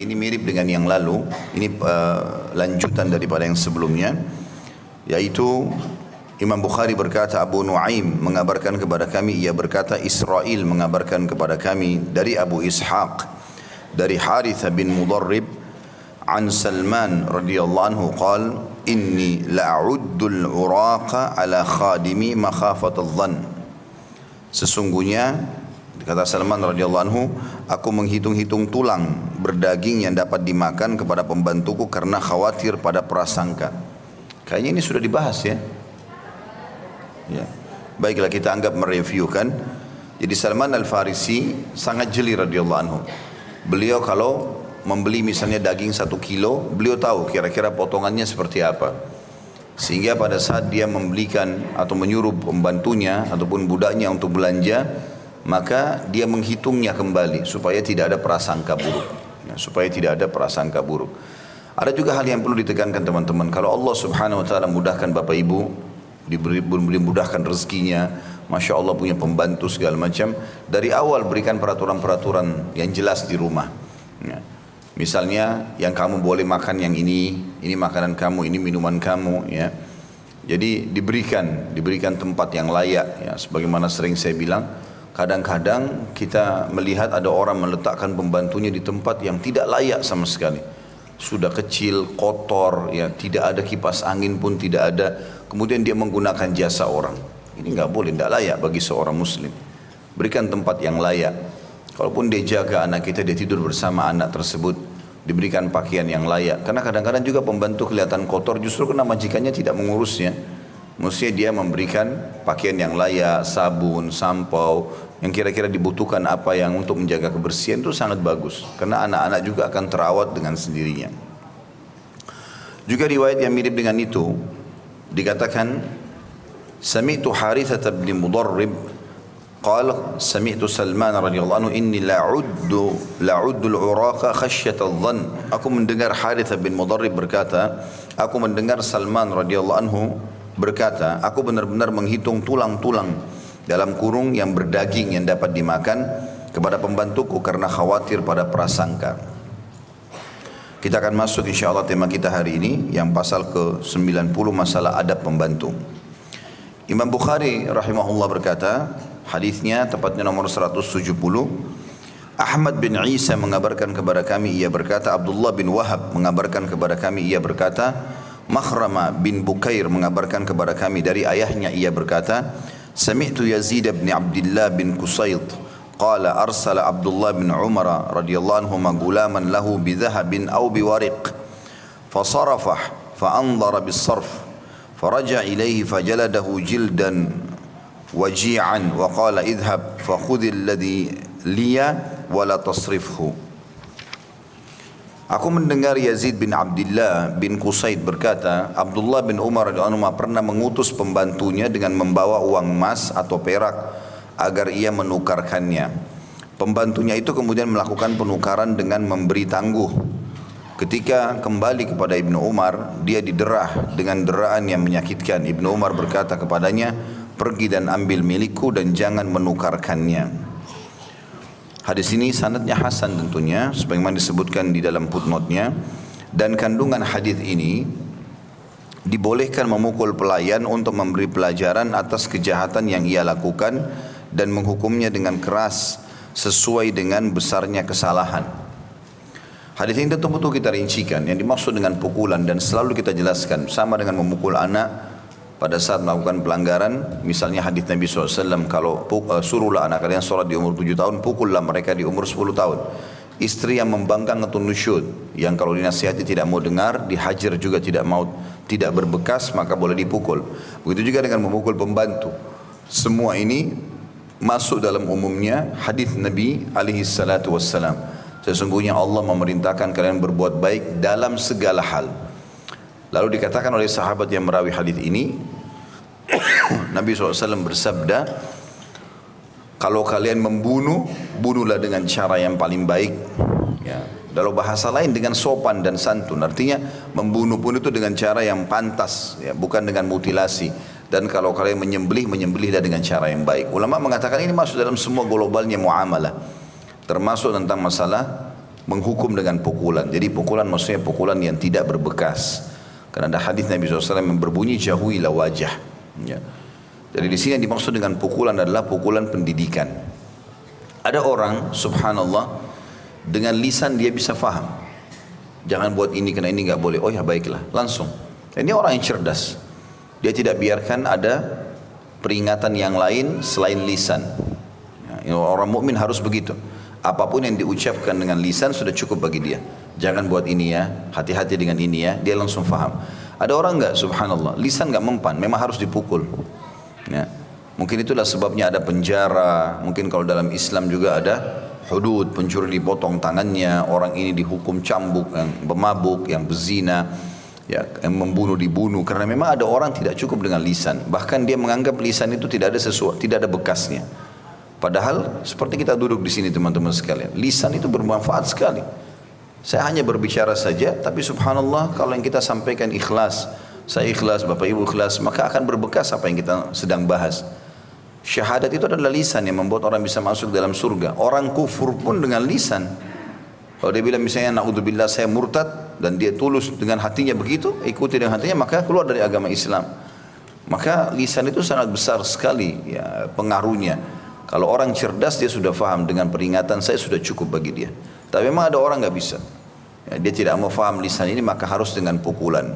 Ini mirip dengan yang lalu, ini lanjutan daripada yang sebelumnya, yaitu Imam Bukhari berkata, Abu Nuaim mengabarkan kepada kami, ia berkata Israel mengabarkan kepada kami dari Abu Ishaq, dari Harith bin Mudarrib, an Salman radhiyallahu anhu qala, inni la'uddul uraqa ala khadimi makhafatul dhann. Sesungguhnya kata Salman radhiyallahu anhu, aku menghitung-hitung tulang berdaging yang dapat dimakan kepada pembantuku karena khawatir pada prasangka. Kayaknya ini sudah dibahas ya. Ya. Baiklah kita anggap mereviewkan. Jadi Salman Al-Farisi sangat jeli radhiyallahu anhu. Beliau kalau membeli misalnya daging 1 kilo, beliau tahu kira-kira potongannya seperti apa. Sehingga pada saat dia membelikan atau menyuruh pembantunya ataupun budaknya untuk belanja, maka dia menghitungnya kembali supaya tidak ada prasangka buruk. Ya, supaya tidak ada prasangka buruk. Ada juga hal yang perlu ditekankan teman-teman. Kalau Allah Subhanahu Wa Taala mudahkan bapak ibu, dimudahkan rezekinya, masya Allah punya pembantu segala macam, dari awal berikan peraturan-peraturan yang jelas di rumah. Ya. Misalnya yang kamu boleh makan yang ini makanan kamu, ini minuman kamu. Ya. Jadi diberikan tempat yang layak. Ya. Sebagaimana sering saya bilang, kadang-kadang kita melihat ada orang meletakkan pembantunya di tempat yang tidak layak sama sekali. Sudah kecil, kotor, ya, tidak ada kipas angin pun tidak ada. Kemudian dia menggunakan jasa orang. Ini nggak boleh, tidak layak bagi seorang muslim. Berikan tempat yang layak. Kalaupun dia jaga anak kita, dia tidur bersama anak tersebut, diberikan pakaian yang layak. Karena kadang-kadang juga pembantu kelihatan kotor justru karena majikannya tidak mengurusnya. Mestinya dia memberikan pakaian yang layak, sabun, sampau, yang kira-kira dibutuhkan apa yang untuk menjaga kebersihan itu sangat bagus. Karena anak-anak juga akan terawat dengan sendirinya. Juga riwayat yang mirip dengan itu, dikatakan, Sami'tu Harithah bin Mudarrib, qala Sami'tu Salman radhiyallahu anhu, inni la'uddu al-uraqa khasyatal dhann. Aku mendengar Harithah bin Mudarrib berkata, aku mendengar Salman radhiyallahu anhu berkata, aku benar-benar menghitung tulang-tulang dalam kurung yang berdaging yang dapat dimakan kepada pembantuku karena khawatir pada prasangka. Kita akan masuk insyaAllah tema kita hari ini yang pasal ke-90, masalah adab pembantu. Imam Bukhari rahimahullah berkata, hadisnya tepatnya nomor 170, Ahmad bin Isa mengabarkan kepada kami, ia berkata, Abdullah bin Wahab mengabarkan kepada kami, ia berkata, Makhrama bin Bukair mengabarkan kepada kami dari ayahnya, ia berkata, Sami'tu Yazid bin Abdullah bin Qusayt qala arsala Abdullah bin Umar radhiyallahu anhu gulaman lahu bidhahabin aw biwariq fasarafah fa'andhara bis-sarf faraja ilayhi fajaladahu jildan waji'an wa qala idhhab fakhudh alladhi liya wa la tasrifhu. Aku mendengar Yazid bin Abdullah bin Qusayt berkata, Abdullah bin Umar radhiyallahu anhu pernah mengutus pembantunya dengan membawa uang emas atau perak agar ia menukarkannya. Pembantunya itu kemudian melakukan penukaran dengan memberi tangguh. Ketika kembali kepada Ibnu Umar, dia diderah dengan deraan yang menyakitkan. Ibnu Umar berkata kepadanya, pergi dan ambil milikku dan jangan menukarkannya. Hadis ini sanadnya hasan tentunya, sebagaimana disebutkan di dalam footnote-nya. Dan kandungan hadis ini, dibolehkan memukul pelayan untuk memberi pelajaran atas kejahatan yang ia lakukan dan menghukumnya dengan keras sesuai dengan besarnya kesalahan. Hadis ini tentu butuh kita rincikan. Yang dimaksud dengan pukulan dan selalu kita jelaskan, sama dengan memukul anak pada saat melakukan pelanggaran. Misalnya hadis Nabi SAW, kalau suruhlah anak kalian sholat di umur 7 tahun, pukullah mereka di umur 10 tahun. Istri yang membangkang atau nusyud, yang kalau dinasihati tidak mau dengar, dihajar juga tidak mau, tidak berbekas, maka boleh dipukul. Begitu juga dengan memukul pembantu. Semua ini masuk dalam umumnya hadis Nabi SAW. Sesungguhnya Allah memerintahkan kalian berbuat baik dalam segala hal. Lalu dikatakan oleh sahabat yang merawi hadis ini, Nabi SAW bersabda, kalau kalian membunuh, bunuhlah dengan cara yang paling baik. Ya. Dalam bahasa lain dengan sopan dan santun. Artinya membunuh pun itu dengan cara yang pantas, ya, bukan dengan mutilasi. Dan kalau kalian menyembelih, menyembelihlah dengan cara yang baik. Ulama mengatakan ini masuk dalam semua globalnya muamalah. Termasuk tentang masalah menghukum dengan pukulan. Jadi pukulan maksudnya pukulan yang tidak berbekas. Karena ada hadis Nabi SAW yang berbunyi jauhilah wajah. Ya. Jadi di sini yang dimaksud dengan pukulan adalah pukulan pendidikan. Ada orang, subhanallah, dengan lisan dia bisa faham. Jangan buat ini karena ini nggak boleh. Oh ya baiklah, langsung. Ini orang yang cerdas. Dia tidak biarkan ada peringatan yang lain selain lisan. Ya, orang mukmin harus begitu. Apapun yang diucapkan dengan lisan sudah cukup bagi dia. Jangan buat ini ya, hati-hati dengan ini ya. Dia langsung faham. Ada orang nggak, subhanallah, lisan nggak mempan, memang harus dipukul. Ya. Mungkin itulah sebabnya ada penjara. Mungkin kalau dalam Islam juga ada hudud, pencuri dipotong tangannya, orang ini dihukum cambuk, yang pemabuk, yang berzina, ya, yang membunuh dibunuh. Karena memang ada orang tidak cukup dengan lisan. Bahkan dia menganggap lisan itu tidak ada sesuatu, tidak ada bekasnya. Padahal seperti kita duduk di sini teman-teman sekalian, lisan itu bermanfaat sekali. Saya hanya berbicara saja, tapi subhanallah kalau yang kita sampaikan ikhlas, saya ikhlas, Bapak Ibu ikhlas, maka akan berbekas apa yang kita sedang bahas. Syahadat itu adalah lisan yang membuat orang bisa masuk dalam surga. Orang kufur pun dengan lisan. Kalau dia bilang misalnya naudzubillah saya murtad dan dia tulus dengan hatinya begitu, ikuti dengan hatinya, maka keluar dari agama Islam. Maka lisan itu sangat besar sekali ya, pengaruhnya. Kalau orang cerdas dia sudah faham dengan peringatan saya sudah cukup bagi dia. Tapi memang ada orang nggak bisa. Ya, dia tidak mau faham lisan ini maka harus dengan pukulan.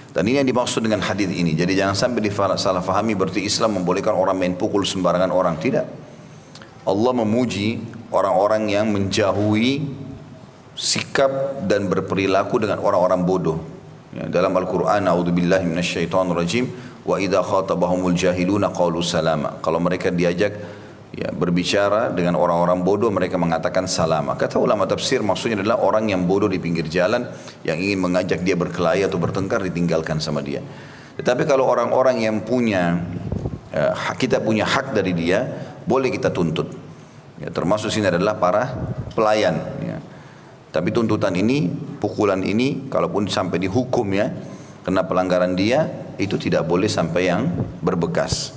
Dan ini yang dimaksud dengan hadis ini. Jadi jangan sampai disalah fahami berarti Islam membolehkan orang main pukul sembarangan orang. Tidak. Allah memuji orang-orang yang menjauhi sikap dan berperilaku dengan orang-orang bodoh. Ya, dalam Al-Quran, A'udzubillahi minasyaitonirrajim, wa idza khatabahumul jahiluna qalu salama. Kalau mereka diajak ya, berbicara dengan orang-orang bodoh, mereka mengatakan salama. Kata ulama tafsir maksudnya adalah orang yang bodoh di pinggir jalan yang ingin mengajak dia berkelahi atau bertengkar ditinggalkan sama dia. Tetapi kalau orang-orang yang punya kita punya hak dari dia, boleh kita tuntut. Ya, termasuk sini adalah para pelayan. Ya. Tapi tuntutan ini, pukulan ini, kalaupun sampai dihukum ya, kena pelanggaran dia, itu tidak boleh sampai yang berbekas.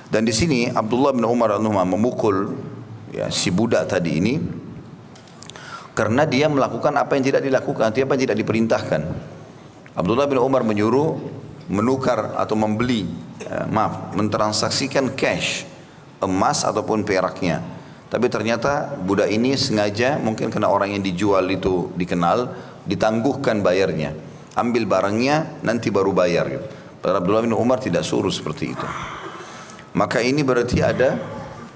Dan di sini Abdullah bin Umar memukul ya, si budak tadi ini karena dia melakukan apa yang tidak dilakukan, apa yang tidak diperintahkan. Abdullah bin Umar menyuruh menukar atau membeli, mentransaksikan cash, emas ataupun peraknya. Tapi ternyata budak ini sengaja, mungkin karena orang yang dijual itu dikenal, ditangguhkan bayarnya. Ambil barangnya, nanti baru bayar. Padahal Abdullah bin Umar tidak suruh seperti itu. Maka ini berarti ada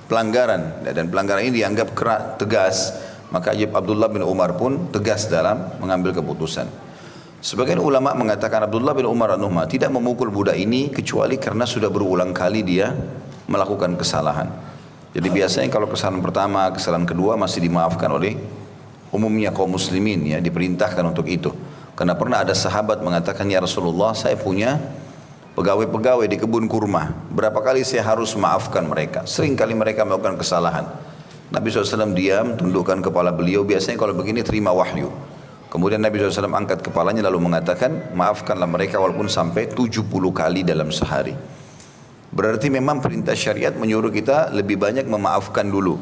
pelanggaran. Dan pelanggaran ini dianggap tegas. Maka Abdullah bin Umar pun tegas dalam mengambil keputusan. Sebagian ulama mengatakan Abdullah bin Umar tidak memukul budak ini kecuali karena sudah berulang kali dia melakukan kesalahan. Jadi biasanya kalau kesalahan pertama, kesalahan kedua masih dimaafkan oleh umumnya kaum muslimin ya, diperintahkan untuk itu. Karena pernah ada sahabat mengatakan, ya Rasulullah, saya punya pegawai-pegawai di kebun kurma. Berapa kali saya harus maafkan mereka? Sering kali mereka melakukan kesalahan. Nabi SAW diam, tundukkan kepala beliau. Biasanya kalau begini terima wahyu. Kemudian Nabi SAW angkat kepalanya lalu mengatakan, maafkanlah mereka walaupun sampai 70 kali dalam sehari. Berarti memang perintah syariat menyuruh kita lebih banyak memaafkan dulu.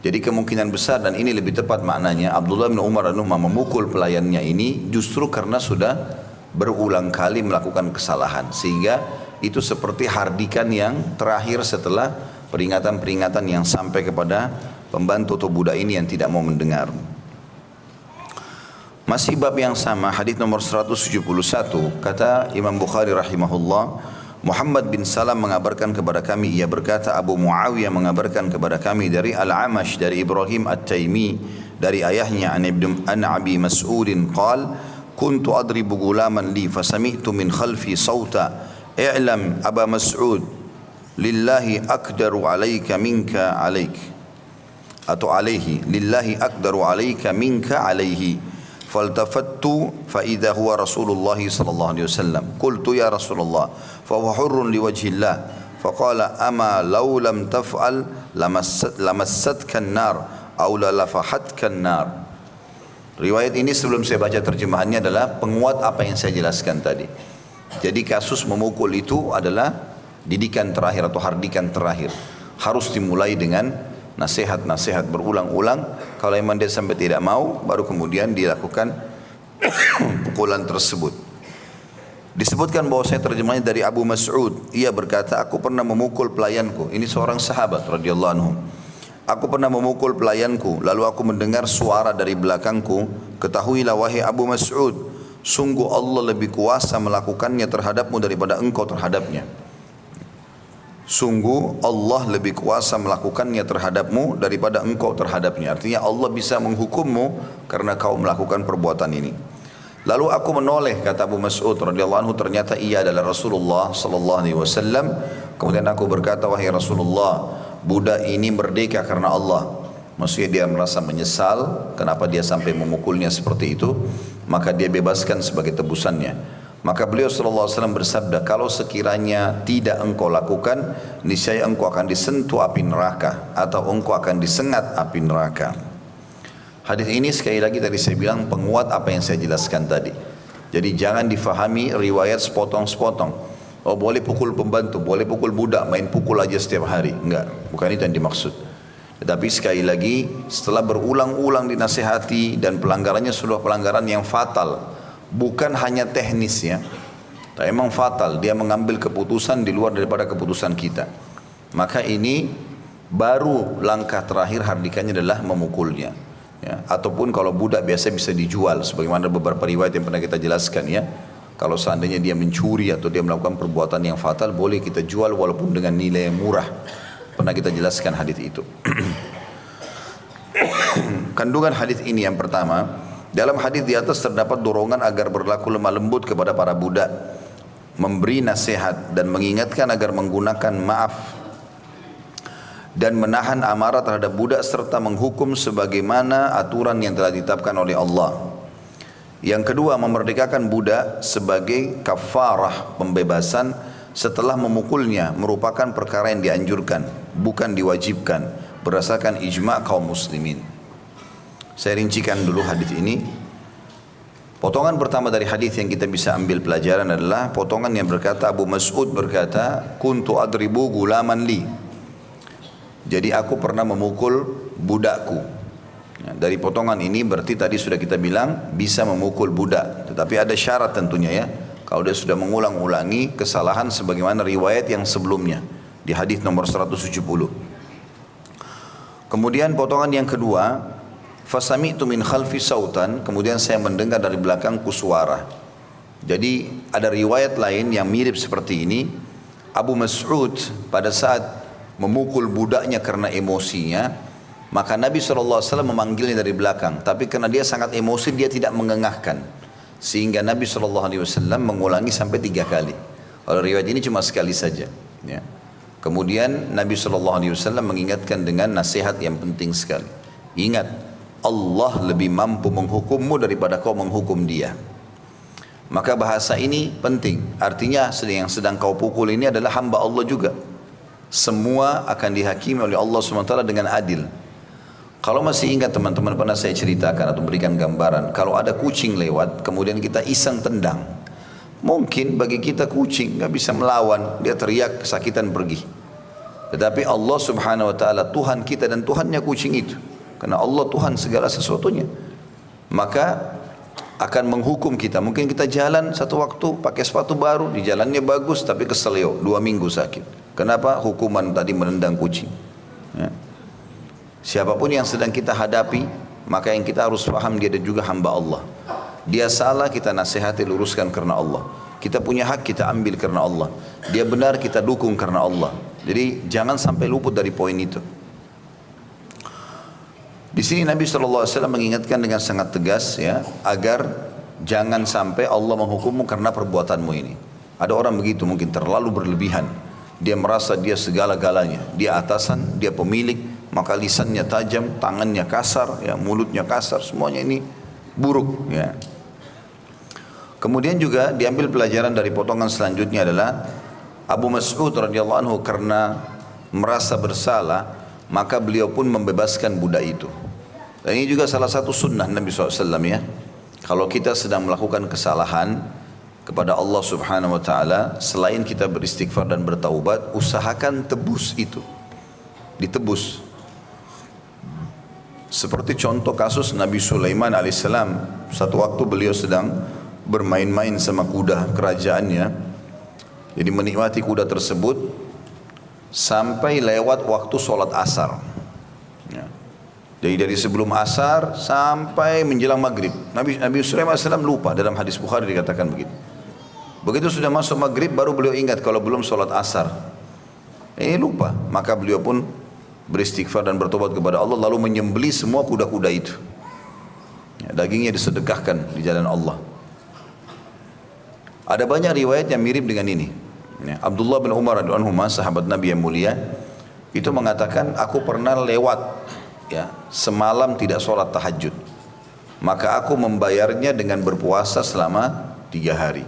Jadi kemungkinan besar dan ini lebih tepat maknanya Abdullah bin Umar memukul pelayannya ini justru karena sudah berulang kali melakukan kesalahan. Sehingga itu seperti hardikan yang terakhir setelah peringatan-peringatan yang sampai kepada pembantu atau budak ini yang tidak mau mendengar. Masih bab yang sama, hadis nomor 171, kata Imam Bukhari rahimahullah, Muhammad bin Salam mengabarkan kepada kami, ia berkata, Abu Muawiyah mengabarkan kepada kami dari Al-Amash, dari Ibrahim At-Taimi, dari ayahnya an Abi Mas'udin qal, kuntu adribu gulaman li fasami'tu min khalfi sawta, i'lam Aba Mas'ud, lillahi akdaru alayka minka alayk, atau alaihi, lillahi akdaru alayka minka alayhi. فالتفت فإذا هو رسول الله صلى الله عليه وسلم قلت يا رسول الله فهو حر لوجه الله فقال أما لو لم تفعل لمستك النار أو للفحتك النار. Riwayat ini sebelum saya baca terjemahannya adalah penguat apa yang saya jelaskan tadi. Jadi kasus memukul itu adalah didikan terakhir atau hardikan terakhir. Harus dimulai dengan nasihat berulang-ulang. Kalau memang dia sampai tidak mau, baru kemudian dilakukan pukulan tersebut. Disebutkan bahwa saya terjemahnya dari Abu Mas'ud. Ia berkata, aku pernah memukul pelayanku. Ini seorang sahabat radhiyallahu anhu. Aku pernah memukul pelayanku, lalu aku mendengar suara dari belakangku, ketahuilah wahai Abu Mas'ud, sungguh Allah lebih kuasa melakukannya terhadapmu daripada engkau terhadapnya. Sungguh Allah lebih kuasa melakukannya terhadapmu daripada engkau terhadapnya. Artinya Allah bisa menghukummu karena kau melakukan perbuatan ini. Lalu aku menoleh, kata Abu Mas'ud radhiyallahu anhu, ternyata ia adalah Rasulullah sallallahu alaihi wasallam. Kemudian aku berkata, wahai Rasulullah, budak ini merdeka karena Allah. Maksudnya dia merasa menyesal kenapa dia sampai memukulnya seperti itu, maka dia bebaskan sebagai tebusannya. Maka beliau sallallahu alaihi wasallam bersabda, kalau sekiranya tidak engkau lakukan, niscaya engkau akan disentuh api neraka atau engkau akan disengat api neraka. Hadis ini sekali lagi tadi saya bilang penguat apa yang saya jelaskan tadi. Jadi jangan difahami riwayat sepotong-sepotong. Oh boleh pukul pembantu, boleh pukul budak, main pukul aja setiap hari. Enggak, bukan itu yang dimaksud. Tetapi sekali lagi setelah berulang-ulang dinasihati dan pelanggarannya sudah pelanggaran yang fatal. Bukan hanya teknis ya. Tapi memang fatal, dia mengambil keputusan di luar daripada keputusan kita. Maka ini baru langkah terakhir hardikannya adalah memukulnya. Ya, ataupun kalau budak biasa bisa dijual sebagaimana beberapa riwayat yang pernah kita jelaskan ya. Kalau seandainya dia mencuri atau dia melakukan perbuatan yang fatal, boleh kita jual walaupun dengan nilai yang murah. Pernah kita jelaskan hadis itu. Kandungan hadis ini yang pertama, dalam hadis di atas terdapat dorongan agar berlaku lemah lembut kepada para budak, memberi nasihat dan mengingatkan agar menggunakan maaf dan menahan amarah terhadap budak serta menghukum sebagaimana aturan yang telah ditetapkan oleh Allah. Yang kedua, memerdekakan budak sebagai kafarah pembebasan setelah memukulnya merupakan perkara yang dianjurkan, bukan diwajibkan berdasarkan ijma' kaum muslimin. Saya rincikan dulu hadis ini. Potongan pertama dari hadis yang kita bisa ambil pelajaran adalah potongan yang berkata, Abu Mas'ud berkata, kuntu adribu gulaman li. Jadi aku pernah memukul budakku. Ya, dari potongan ini berarti tadi sudah kita bilang bisa memukul budak. Tetapi ada syarat tentunya ya. Kalau dia sudah mengulang-ulangi kesalahan sebagaimana riwayat yang sebelumnya. Di hadis nomor 170. Kemudian potongan yang kedua. Fasami'tu min khalfi sautan. Kemudian saya mendengar dari belakangku suara. Jadi ada riwayat lain yang mirip seperti ini. Abu Mas'ud pada saat memukul budaknya karena emosinya, maka Nabi SAW memanggilnya dari belakang. Tapi karena dia sangat emosi, dia tidak mengengahkan. Sehingga Nabi SAW mengulangi sampai 3 kali. Kalau riwayat ini cuma sekali saja. Ya. Kemudian Nabi SAW mengingatkan dengan nasihat yang penting sekali. Ingat, Allah lebih mampu menghukummu daripada kau menghukum dia. Maka bahasa ini penting. Artinya yang sedang kau pukul ini adalah hamba Allah juga. Semua akan dihakimi oleh Allah SWT dengan adil. Kalau masih ingat teman-teman pernah saya ceritakan atau berikan gambaran, kalau ada kucing lewat kemudian kita iseng tendang, mungkin bagi kita kucing nggak bisa melawan, dia teriak kesakitan pergi. Tetapi Allah Subhanahu Wa Taala Tuhan kita dan Tuhannya kucing itu, karena Allah Tuhan segala sesuatunya, maka akan menghukum kita. Mungkin kita jalan satu waktu pakai sepatu baru, di jalannya bagus tapi keselio 2 minggu sakit. Kenapa? Hukuman tadi menendang kucing. Ya. Siapapun yang sedang kita hadapi, maka yang kita harus paham dia juga hamba Allah. Dia salah, kita nasihati, luruskan karena Allah. Kita punya hak, kita ambil karena Allah. Dia benar, kita dukung karena Allah. Jadi jangan sampai luput dari poin itu. Di sini Nabi SAW mengingatkan dengan sangat tegas ya, agar jangan sampai Allah menghukummu karena perbuatanmu ini. Ada orang begitu mungkin terlalu berlebihan. Dia merasa dia segala-galanya, dia atasan, dia pemilik, maka lisannya tajam, tangannya kasar, ya, mulutnya kasar, semuanya ini buruk. Ya. Kemudian juga diambil pelajaran dari potongan selanjutnya adalah Abu Mas'ud radhiyallahu anhu karena merasa bersalah, maka beliau pun membebaskan budak itu. Dan ini juga salah satu sunnah Nabi SAW ya. Kalau kita sedang melakukan kesalahan kepada Allah Subhanahu Wa Taala, selain kita beristighfar dan bertaubat, usahakan tebus itu, ditebus. Seperti contoh kasus Nabi Sulaiman alaihissalam, satu waktu beliau sedang bermain-main sama kuda kerajaannya, jadi menikmati kuda tersebut sampai lewat waktu sholat asar. Ya. Jadi dari sebelum asar sampai menjelang maghrib. Nabi Sulaiman alaihissalam lupa, dalam hadis Bukhari dikatakan begitu. Begitu sudah masuk maghrib baru beliau ingat kalau belum sholat asar. Ini lupa, maka beliau pun beristighfar dan bertobat kepada Allah, lalu menyembelih semua kuda-kuda itu. Ya, dagingnya disedekahkan di jalan Allah. Ada banyak riwayat yang mirip dengan ini. Ya, Abdullah bin Umar radhiyallahu anhu, sahabat Nabi yang mulia, itu mengatakan, aku pernah lewat ya semalam tidak sholat tahajud, maka aku membayarnya dengan berpuasa selama 3 hari.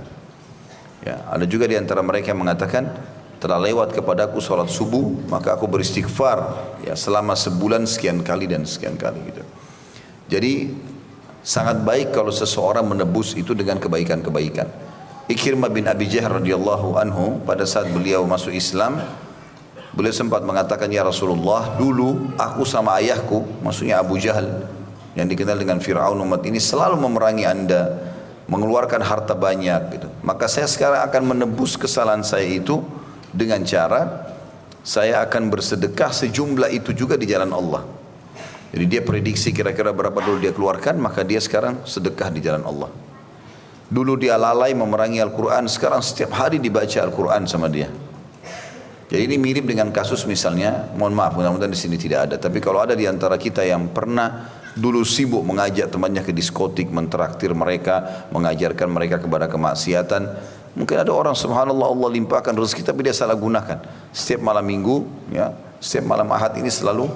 Ya, ada juga di antara mereka yang mengatakan, telah lewat kepadaku sholat subuh, maka aku beristighfar ya selama sebulan sekian kali dan sekian kali gitu. Jadi sangat baik kalau seseorang menebus itu dengan kebaikan-kebaikan. Ikrimah bin Abi Jahl radhiyallahu anhu, pada saat beliau masuk Islam, beliau sempat mengatakan, ya Rasulullah, dulu aku sama ayahku, maksudnya Abu Jahal yang dikenal dengan Fir'aun umat ini, selalu memerangi anda, mengeluarkan harta banyak gitu. Maka saya sekarang akan menebus kesalahan saya itu dengan cara saya akan bersedekah sejumlah itu juga di jalan Allah. Jadi dia prediksi kira-kira berapa dulu dia keluarkan, maka dia sekarang sedekah di jalan Allah. Dulu dia lalai memerangi Al-Quran, sekarang setiap hari dibaca Al-Quran sama dia. Jadi ini mirip dengan kasus misalnya, mohon maaf mudah-mudahan di sini tidak ada, tapi kalau ada di antara kita yang pernah dulu sibuk mengajak temannya ke diskotik, mentraktir mereka, mengajarkan mereka kepada kemaksiatan. Mungkin ada orang subhanallah Allah limpahkan rezeki tapi dia salah gunakan. Setiap malam minggu, ya, setiap malam Ahad ini selalu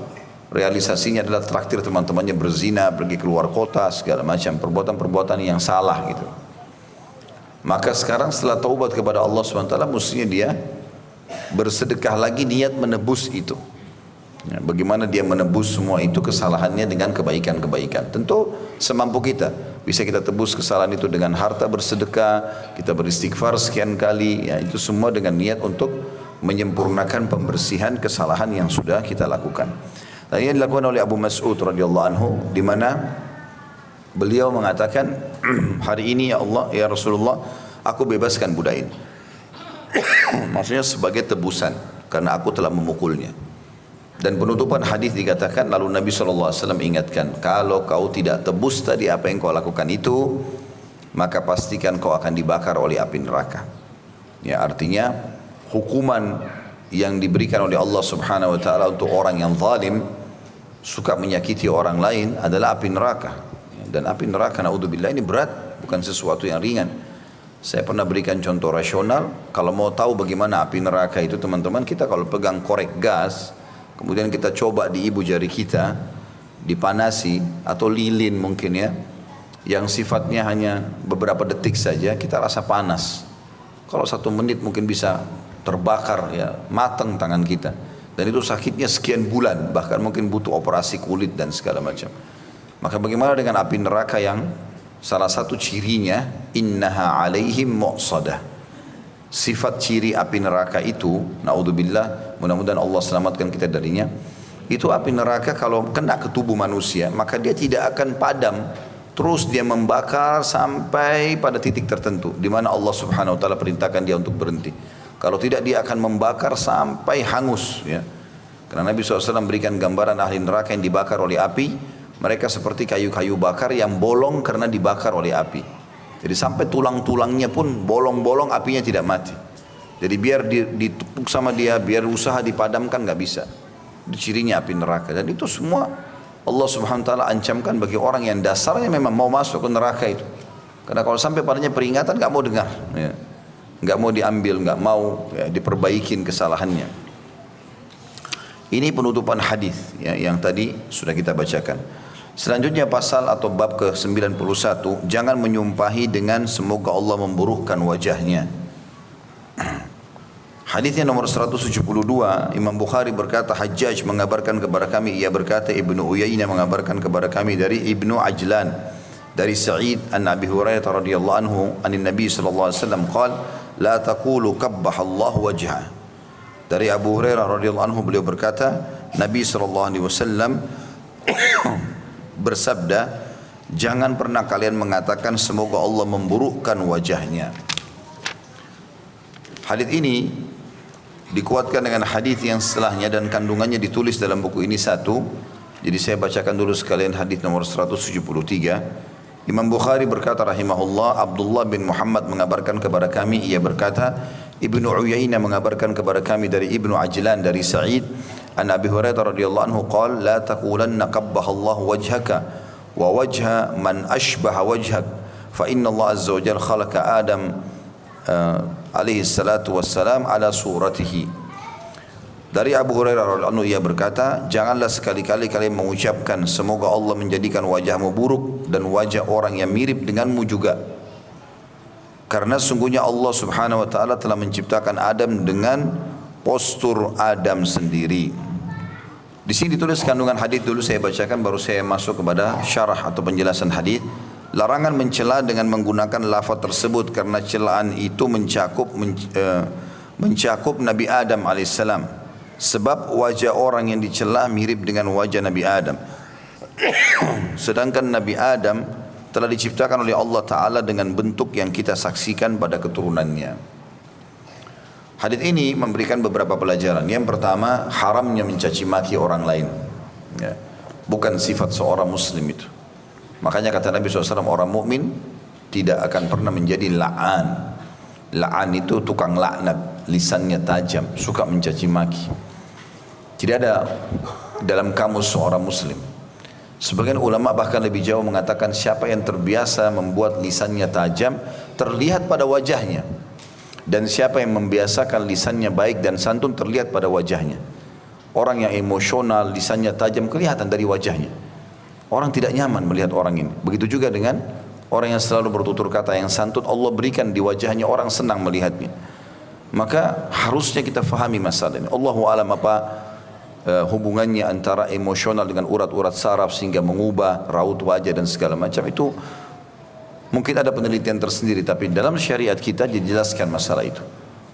realisasinya adalah traktir teman-temannya berzina, pergi keluar kota, segala macam perbuatan-perbuatan yang salah gitu. Maka sekarang setelah taubat kepada Allah SWT, mestinya dia bersedekah lagi, niat menebus itu. Ya, bagaimana dia menebus semua itu kesalahannya dengan kebaikan-kebaikan. Tentu semampu kita. Bisa kita tebus kesalahan itu dengan harta bersedekah, kita beristighfar sekian kali. Ya, itu semua dengan niat untuk menyempurnakan pembersihan kesalahan yang sudah kita lakukan. Dan ini dilakukan oleh Abu Mas'ud radhiyallahu anhu, di mana beliau mengatakan, hari ini ya Allah, ya Rasulullah, aku bebaskan budak ini. Maksudnya sebagai tebusan, karena aku telah memukulnya. Dan penutupan hadis dikatakan, lalu Nabi SAW ingatkan, kalau kau tidak tebus tadi apa yang kau lakukan itu, maka pastikan kau akan dibakar oleh api neraka. Ya, artinya hukuman yang diberikan oleh Allah Subhanahu Wa Taala untuk orang yang zalim, suka menyakiti orang lain, adalah api neraka. Dan api neraka, naudzubillah, ini berat, bukan sesuatu yang ringan. Saya pernah berikan contoh rasional. Kalau mau tahu bagaimana api neraka itu, teman-teman, kita kalau pegang korek gas, kemudian kita coba di ibu jari kita, dipanasi, atau lilin mungkin ya, yang sifatnya hanya beberapa detik saja, kita rasa panas. Kalau 1 menit mungkin bisa terbakar ya, matang tangan kita. Dan itu sakitnya sekian bulan, bahkan mungkin butuh operasi kulit dan segala macam. Maka bagaimana dengan api neraka yang salah satu cirinya, innaha alaihim mu'sadah. Sifat ciri api neraka itu, naudzubillah, mudah-mudahan Allah selamatkan kita darinya. Itu api neraka kalau kena ke tubuh manusia, maka dia tidak akan padam, terus dia membakar sampai pada titik tertentu, di mana Allah Subhanahu Wa Taala perintahkan dia untuk berhenti. Kalau tidak, dia akan membakar sampai hangus. Ya. Karena Nabi SAW berikan gambaran ahli neraka yang dibakar oleh api, mereka seperti kayu-kayu bakar yang bolong karena dibakar oleh api. Jadi sampai tulang-tulangnya pun bolong-bolong, apinya tidak mati. Jadi biar ditepuk sama dia, biar usaha dipadamkan nggak bisa. Itu cirinya api neraka. Dan itu semua Allah Subhanahu Wa Taala ancamkan bagi orang yang dasarnya memang mau masuk ke neraka itu. Karena kalau sampai padanya peringatan nggak mau dengar, ya. Nggak mau diambil, nggak mau ya, diperbaikin kesalahannya. Ini penutupan hadis ya, yang tadi sudah kita bacakan. Selanjutnya pasal atau bab ke-91, jangan menyumpahi dengan semoga Allah memburukkan wajahnya. Hadisnya nomor 172, Imam Bukhari berkata, Hajjaj mengabarkan kepada kami, ia berkata, Ibnu Uyainah mengabarkan kepada kami dari Ibnu Ajlan, dari Sa'id an Abi Hurairah radhiyallahu anhu, anin Nabi sallallahu alaihi wasallam qala, la taqulu qabbahallahu wajha. Dari Abu Hurairah radhiyallahu anhu beliau berkata, Nabi sallallahu alaihi wasallam bersabda, jangan pernah kalian mengatakan semoga Allah memburukkan wajahnya. Hadis ini dikuatkan dengan hadis yang setelahnya dan kandungannya ditulis dalam buku ini satu. Jadi saya bacakan dulu sekalian hadis nomor 173. Imam Bukhari berkata rahimahullah, Abdullah bin Muhammad mengabarkan kepada kami, ia berkata, Ibnu Uyainah mengabarkan kepada kami dari Ibnu Ajlan dari Sa'id an Abi Hurairah radhiyallahu anhu qala la taqulanna qabbahallahu wajhaka wa wajha man ashbaha wajhak fa inna Allah azza wa jalla khalaqa Adam alaihi salatu wassalam ala suratihi. Dari Abu Hurairah radhiyallahu anhu ia berkata, janganlah sekali-kali kalian mengucapkan semoga Allah menjadikan wajahmu buruk dan wajah orang yang mirip denganmu juga. Karena sungguhnya Allah Subhanahu wa taala telah menciptakan Adam dengan postur Adam sendiri. Di sini ditulis kandungan hadis dulu saya bacakan, baru saya masuk kepada syarah atau penjelasan hadis. Larangan mencela dengan menggunakan lafaz tersebut karena celaan itu mencakup Nabi Adam alaihissalam. Sebab wajah orang yang dicela mirip dengan wajah Nabi Adam. Sedangkan Nabi Adam telah diciptakan oleh Allah Ta'ala dengan bentuk yang kita saksikan pada keturunannya. Hadis ini memberikan beberapa pelajaran. Yang pertama, haramnya mencaci maki orang lain. Ya. Bukan sifat seorang muslim itu. Makanya kata Nabi SAW, orang mukmin tidak akan pernah menjadi la'an. La'an itu tukang laknat, lisannya tajam, suka mencaci maki. Tidak ada dalam kamus seorang muslim. Sebagian ulama bahkan lebih jauh mengatakan siapa yang terbiasa membuat lisannya tajam terlihat pada wajahnya. Dan siapa yang membiasakan lisannya baik dan santun terlihat pada wajahnya. Orang yang emosional, lisannya tajam kelihatan dari wajahnya. Orang tidak nyaman melihat orang ini. Begitu juga dengan orang yang selalu bertutur kata yang santun, Allah berikan di wajahnya orang senang melihatnya. Maka harusnya kita fahami masalah ini. Allahu a'lam apa hubungannya antara emosional dengan urat-urat saraf sehingga mengubah raut wajah dan segala macam itu. Mungkin ada penelitian tersendiri, tapi dalam syariat kita dijelaskan masalah itu.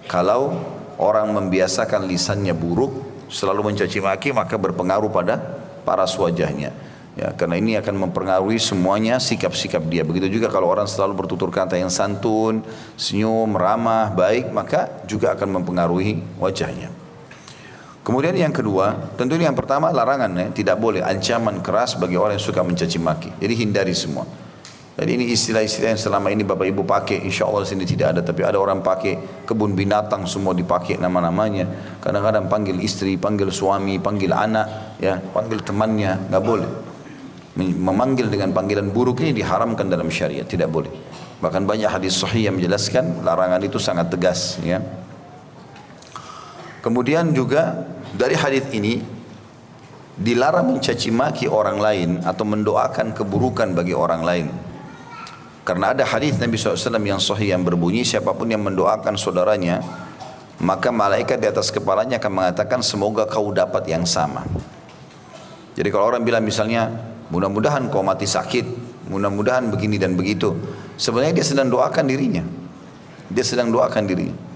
Kalau orang membiasakan lisannya buruk, selalu mencaci maki, maka berpengaruh pada paras wajahnya. Ya, karena ini akan mempengaruhi semuanya sikap-sikap dia. Begitu juga kalau orang selalu bertutur kata yang santun, senyum, ramah, baik, maka juga akan mempengaruhi wajahnya. Kemudian yang kedua, tentu ini yang pertama larangan, ya, tidak boleh ancaman keras bagi orang yang suka mencaci maki. Jadi hindari semua. Jadi ini istilah-istilah yang selama ini Bapak Ibu pakai, insya Allah sini tidak ada. Tapi ada orang pakai kebun binatang semua dipakai nama-namanya. Kadang-kadang panggil istri, panggil suami, panggil anak, ya, panggil temannya, nggak boleh. Memanggil dengan panggilan buruk ini diharamkan dalam syariat, tidak boleh. Bahkan banyak hadis sahih yang menjelaskan larangan itu sangat tegas, ya. Kemudian juga dari hadis ini dilarang mencaci maki orang lain atau mendoakan keburukan bagi orang lain. Karena ada hadis Nabi SAW yang sahih yang berbunyi, siapapun yang mendoakan saudaranya, maka malaikat di atas kepalanya akan mengatakan semoga kau dapat yang sama. Jadi kalau orang bilang misalnya, mudah-mudahan kau mati sakit, mudah-mudahan begini dan begitu, sebenarnya dia sedang doakan dirinya. Dia sedang doakan dirinya.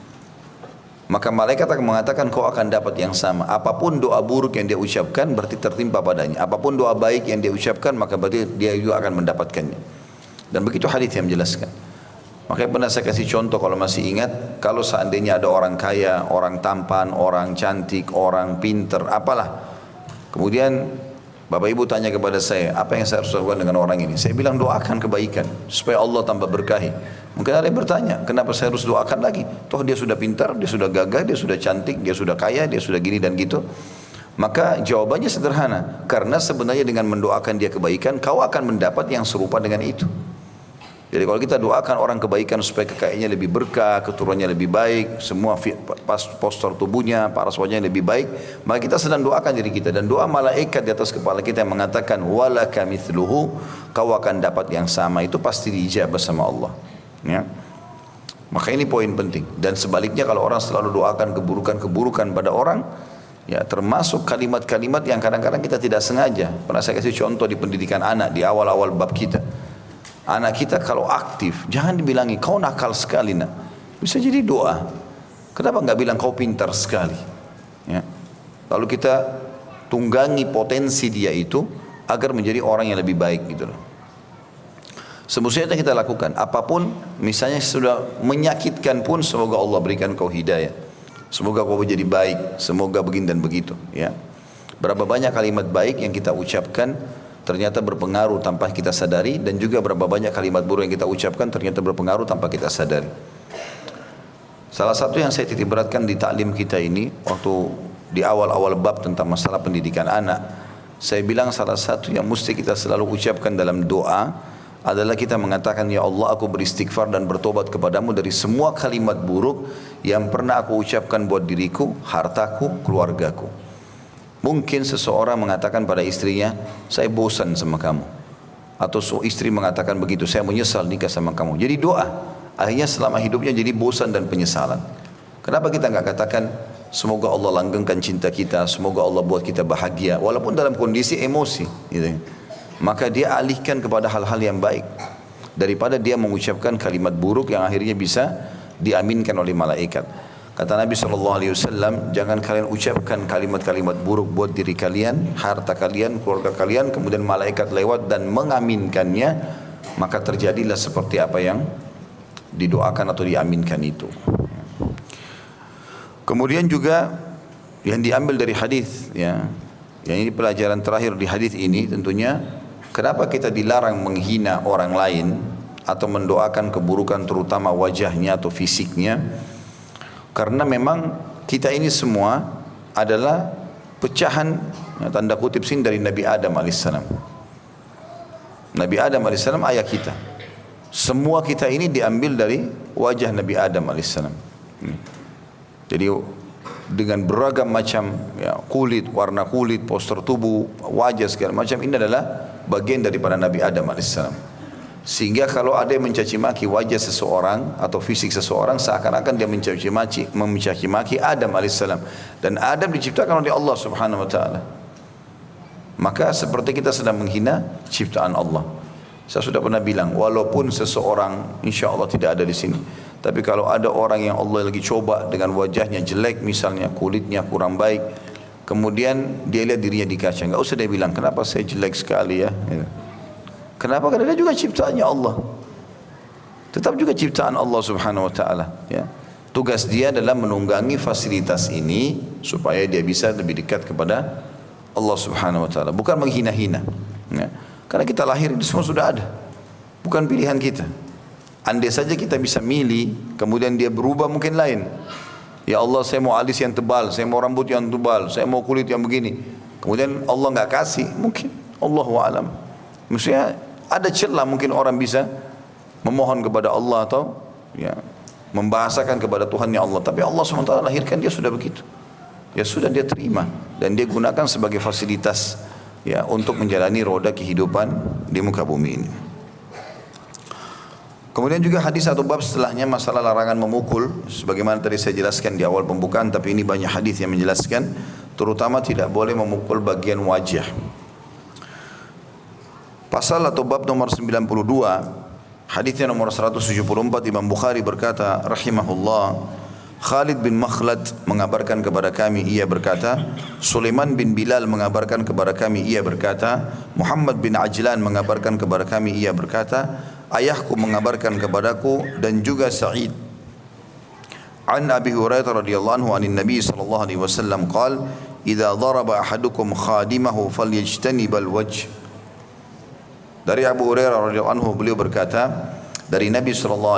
Maka malaikat akan mengatakan kau akan dapat yang sama. Apapun doa buruk yang dia ucapkan berarti tertimpa padanya. Apapun doa baik yang dia ucapkan maka berarti dia juga akan mendapatkannya. Dan begitu hadis yang menjelaskan. Makanya pernah saya kasih contoh kalau masih ingat, kalau seandainya ada orang kaya, orang tampan, orang cantik, orang pinter, apalah. Kemudian Bapak Ibu tanya kepada saya, apa yang saya harus lakukan dengan orang ini? Saya bilang doakan kebaikan supaya Allah tambah berkahi. Mungkin ada yang bertanya, kenapa saya harus doakan lagi? Toh dia sudah pintar, dia sudah gagah, dia sudah cantik, dia sudah kaya, dia sudah gini dan gitu. Maka jawabannya sederhana, karena sebenarnya dengan mendoakan dia kebaikan, kau akan mendapat yang serupa dengan itu. Jadi kalau kita doakan orang kebaikan supaya kekayaannya lebih berkah, keturunannya lebih baik, semua postur tubuhnya, paras wajahnya lebih baik, maka kita sedang doakan diri kita. Dan doa malaikat di atas kepala kita yang mengatakan walaka mithluhu, kau akan dapat yang sama, itu pasti diijabah sama Allah, ya. Maka ini poin penting. Dan sebaliknya kalau orang selalu doakan keburukan-keburukan pada orang, ya, termasuk kalimat-kalimat yang kadang-kadang kita tidak sengaja. Pernah saya kasih contoh di pendidikan anak di awal-awal bab kita. Anak kita kalau aktif, jangan dibilangi kau nakal sekali nak. Bisa jadi doa. Kenapa nggak bilang kau pintar sekali? Ya. Lalu kita tunggangi potensi dia itu, agar menjadi orang yang lebih baik gitu loh. Semestinya kita lakukan apapun, misalnya sudah menyakitkan pun, semoga Allah berikan kau hidayah, semoga kau menjadi baik, semoga begini dan begitu ya. Berapa banyak kalimat baik yang kita ucapkan ternyata berpengaruh tanpa kita sadari, dan juga berapa banyak kalimat buruk yang kita ucapkan ternyata berpengaruh tanpa kita sadari. Salah satu yang saya titik beratkan di taklim kita ini, waktu di awal-awal bab tentang masalah pendidikan anak, saya bilang salah satu yang mesti kita selalu ucapkan dalam doa adalah kita mengatakan, ya Allah, aku beristighfar dan bertobat kepadamu dari semua kalimat buruk yang pernah aku ucapkan buat diriku, hartaku, keluargaku. Mungkin seseorang mengatakan pada istrinya, saya bosan sama kamu. Atau istri mengatakan begitu, saya menyesal nikah sama kamu. Jadi doa, akhirnya selama hidupnya jadi bosan dan penyesalan. Kenapa kita enggak katakan, semoga Allah langgengkan cinta kita, semoga Allah buat kita bahagia, walaupun dalam kondisi emosi gitu. Maka dia alihkan kepada hal-hal yang baik, daripada dia mengucapkan kalimat buruk yang akhirnya bisa diaminkan oleh malaikat. Kata Nabi SAW, jangan kalian ucapkan kalimat-kalimat buruk buat diri kalian, harta kalian, keluarga kalian, kemudian malaikat lewat dan mengaminkannya, maka terjadilah seperti apa yang didoakan atau diaminkan itu. Kemudian juga yang diambil dari hadis, ya, yang ini pelajaran terakhir di hadis ini tentunya, kenapa kita dilarang menghina orang lain atau mendoakan keburukan terutama wajahnya atau fisiknya? Karena memang kita ini semua adalah pecahan, ya, tanda kutip sini, dari Nabi Adam alaihissalam. Nabi Adam alaihissalam ayah kita. Semua kita ini diambil dari wajah Nabi Adam alaihissalam. Jadi dengan beragam macam, ya, kulit, warna kulit, postur tubuh, wajah segala macam, ini adalah bagian daripada Nabi Adam alaihissalam. Sehingga kalau ada yang mencaci maki wajah seseorang atau fisik seseorang, seakan-akan dia mencaci maki Adam alaihissalam. Dan Adam diciptakan oleh Allah subhanahu wa ta'ala. Maka seperti kita sedang menghina ciptaan Allah. Saya sudah pernah bilang, walaupun seseorang insya Allah tidak ada di sini, tapi kalau ada orang yang Allah lagi coba dengan wajahnya jelek, misalnya kulitnya kurang baik, kemudian dia lihat dirinya di kaca, enggak usah dia bilang, kenapa saya jelek sekali ya. Kenapa? Karena dia juga ciptaannya Allah. Tetap juga ciptaan Allah subhanahu wa ta'ala. Ya. Tugas dia adalah menunggangi fasilitas ini supaya dia bisa lebih dekat kepada Allah subhanahu wa ta'ala. Bukan menghina-hina. Ya. Karena kita lahir ini semua sudah ada. Bukan pilihan kita. Andai saja kita bisa milih, kemudian dia berubah mungkin lain. Ya Allah, saya mau alis yang tebal, saya mau rambut yang tebal, saya mau kulit yang begini. Kemudian Allah enggak kasih, mungkin. Allahu a'lam. Maksudnya ada celah mungkin orang bisa memohon kepada Allah atau, ya, membahasakan kepada Tuhannya Allah. Tapi Allah SWT lahirkan dia sudah begitu. Ya sudah, dia terima dan dia gunakan sebagai fasilitas, ya, untuk menjalani roda kehidupan di muka bumi ini. Kemudian juga hadis atau bab setelahnya masalah larangan memukul, sebagaimana tadi saya jelaskan di awal pembukaan, tapi ini banyak hadis yang menjelaskan, terutama tidak boleh memukul bagian wajah. Pasal atau bab nomor 92, hadisnya nomor 174, Imam Bukhari berkata rahimahullah, Khalid bin Makhlad mengabarkan kepada kami, ia berkata, Sulaiman bin Bilal mengabarkan kepada kami, ia berkata, Muhammad bin Ajlan mengabarkan kepada kami, ia berkata, ayahku mengabarkan kepadaku, dan juga Sa'id an Abi Hurairah radhiyallahu anhu anin Nabi sallallahu alaihi wasallam qala, idza daraba ahadukum khadimahu falyajtanibal wajh. Dari Abu Hurairah radhiyallahu anhu, beliau berkata, dari Nabi SAW,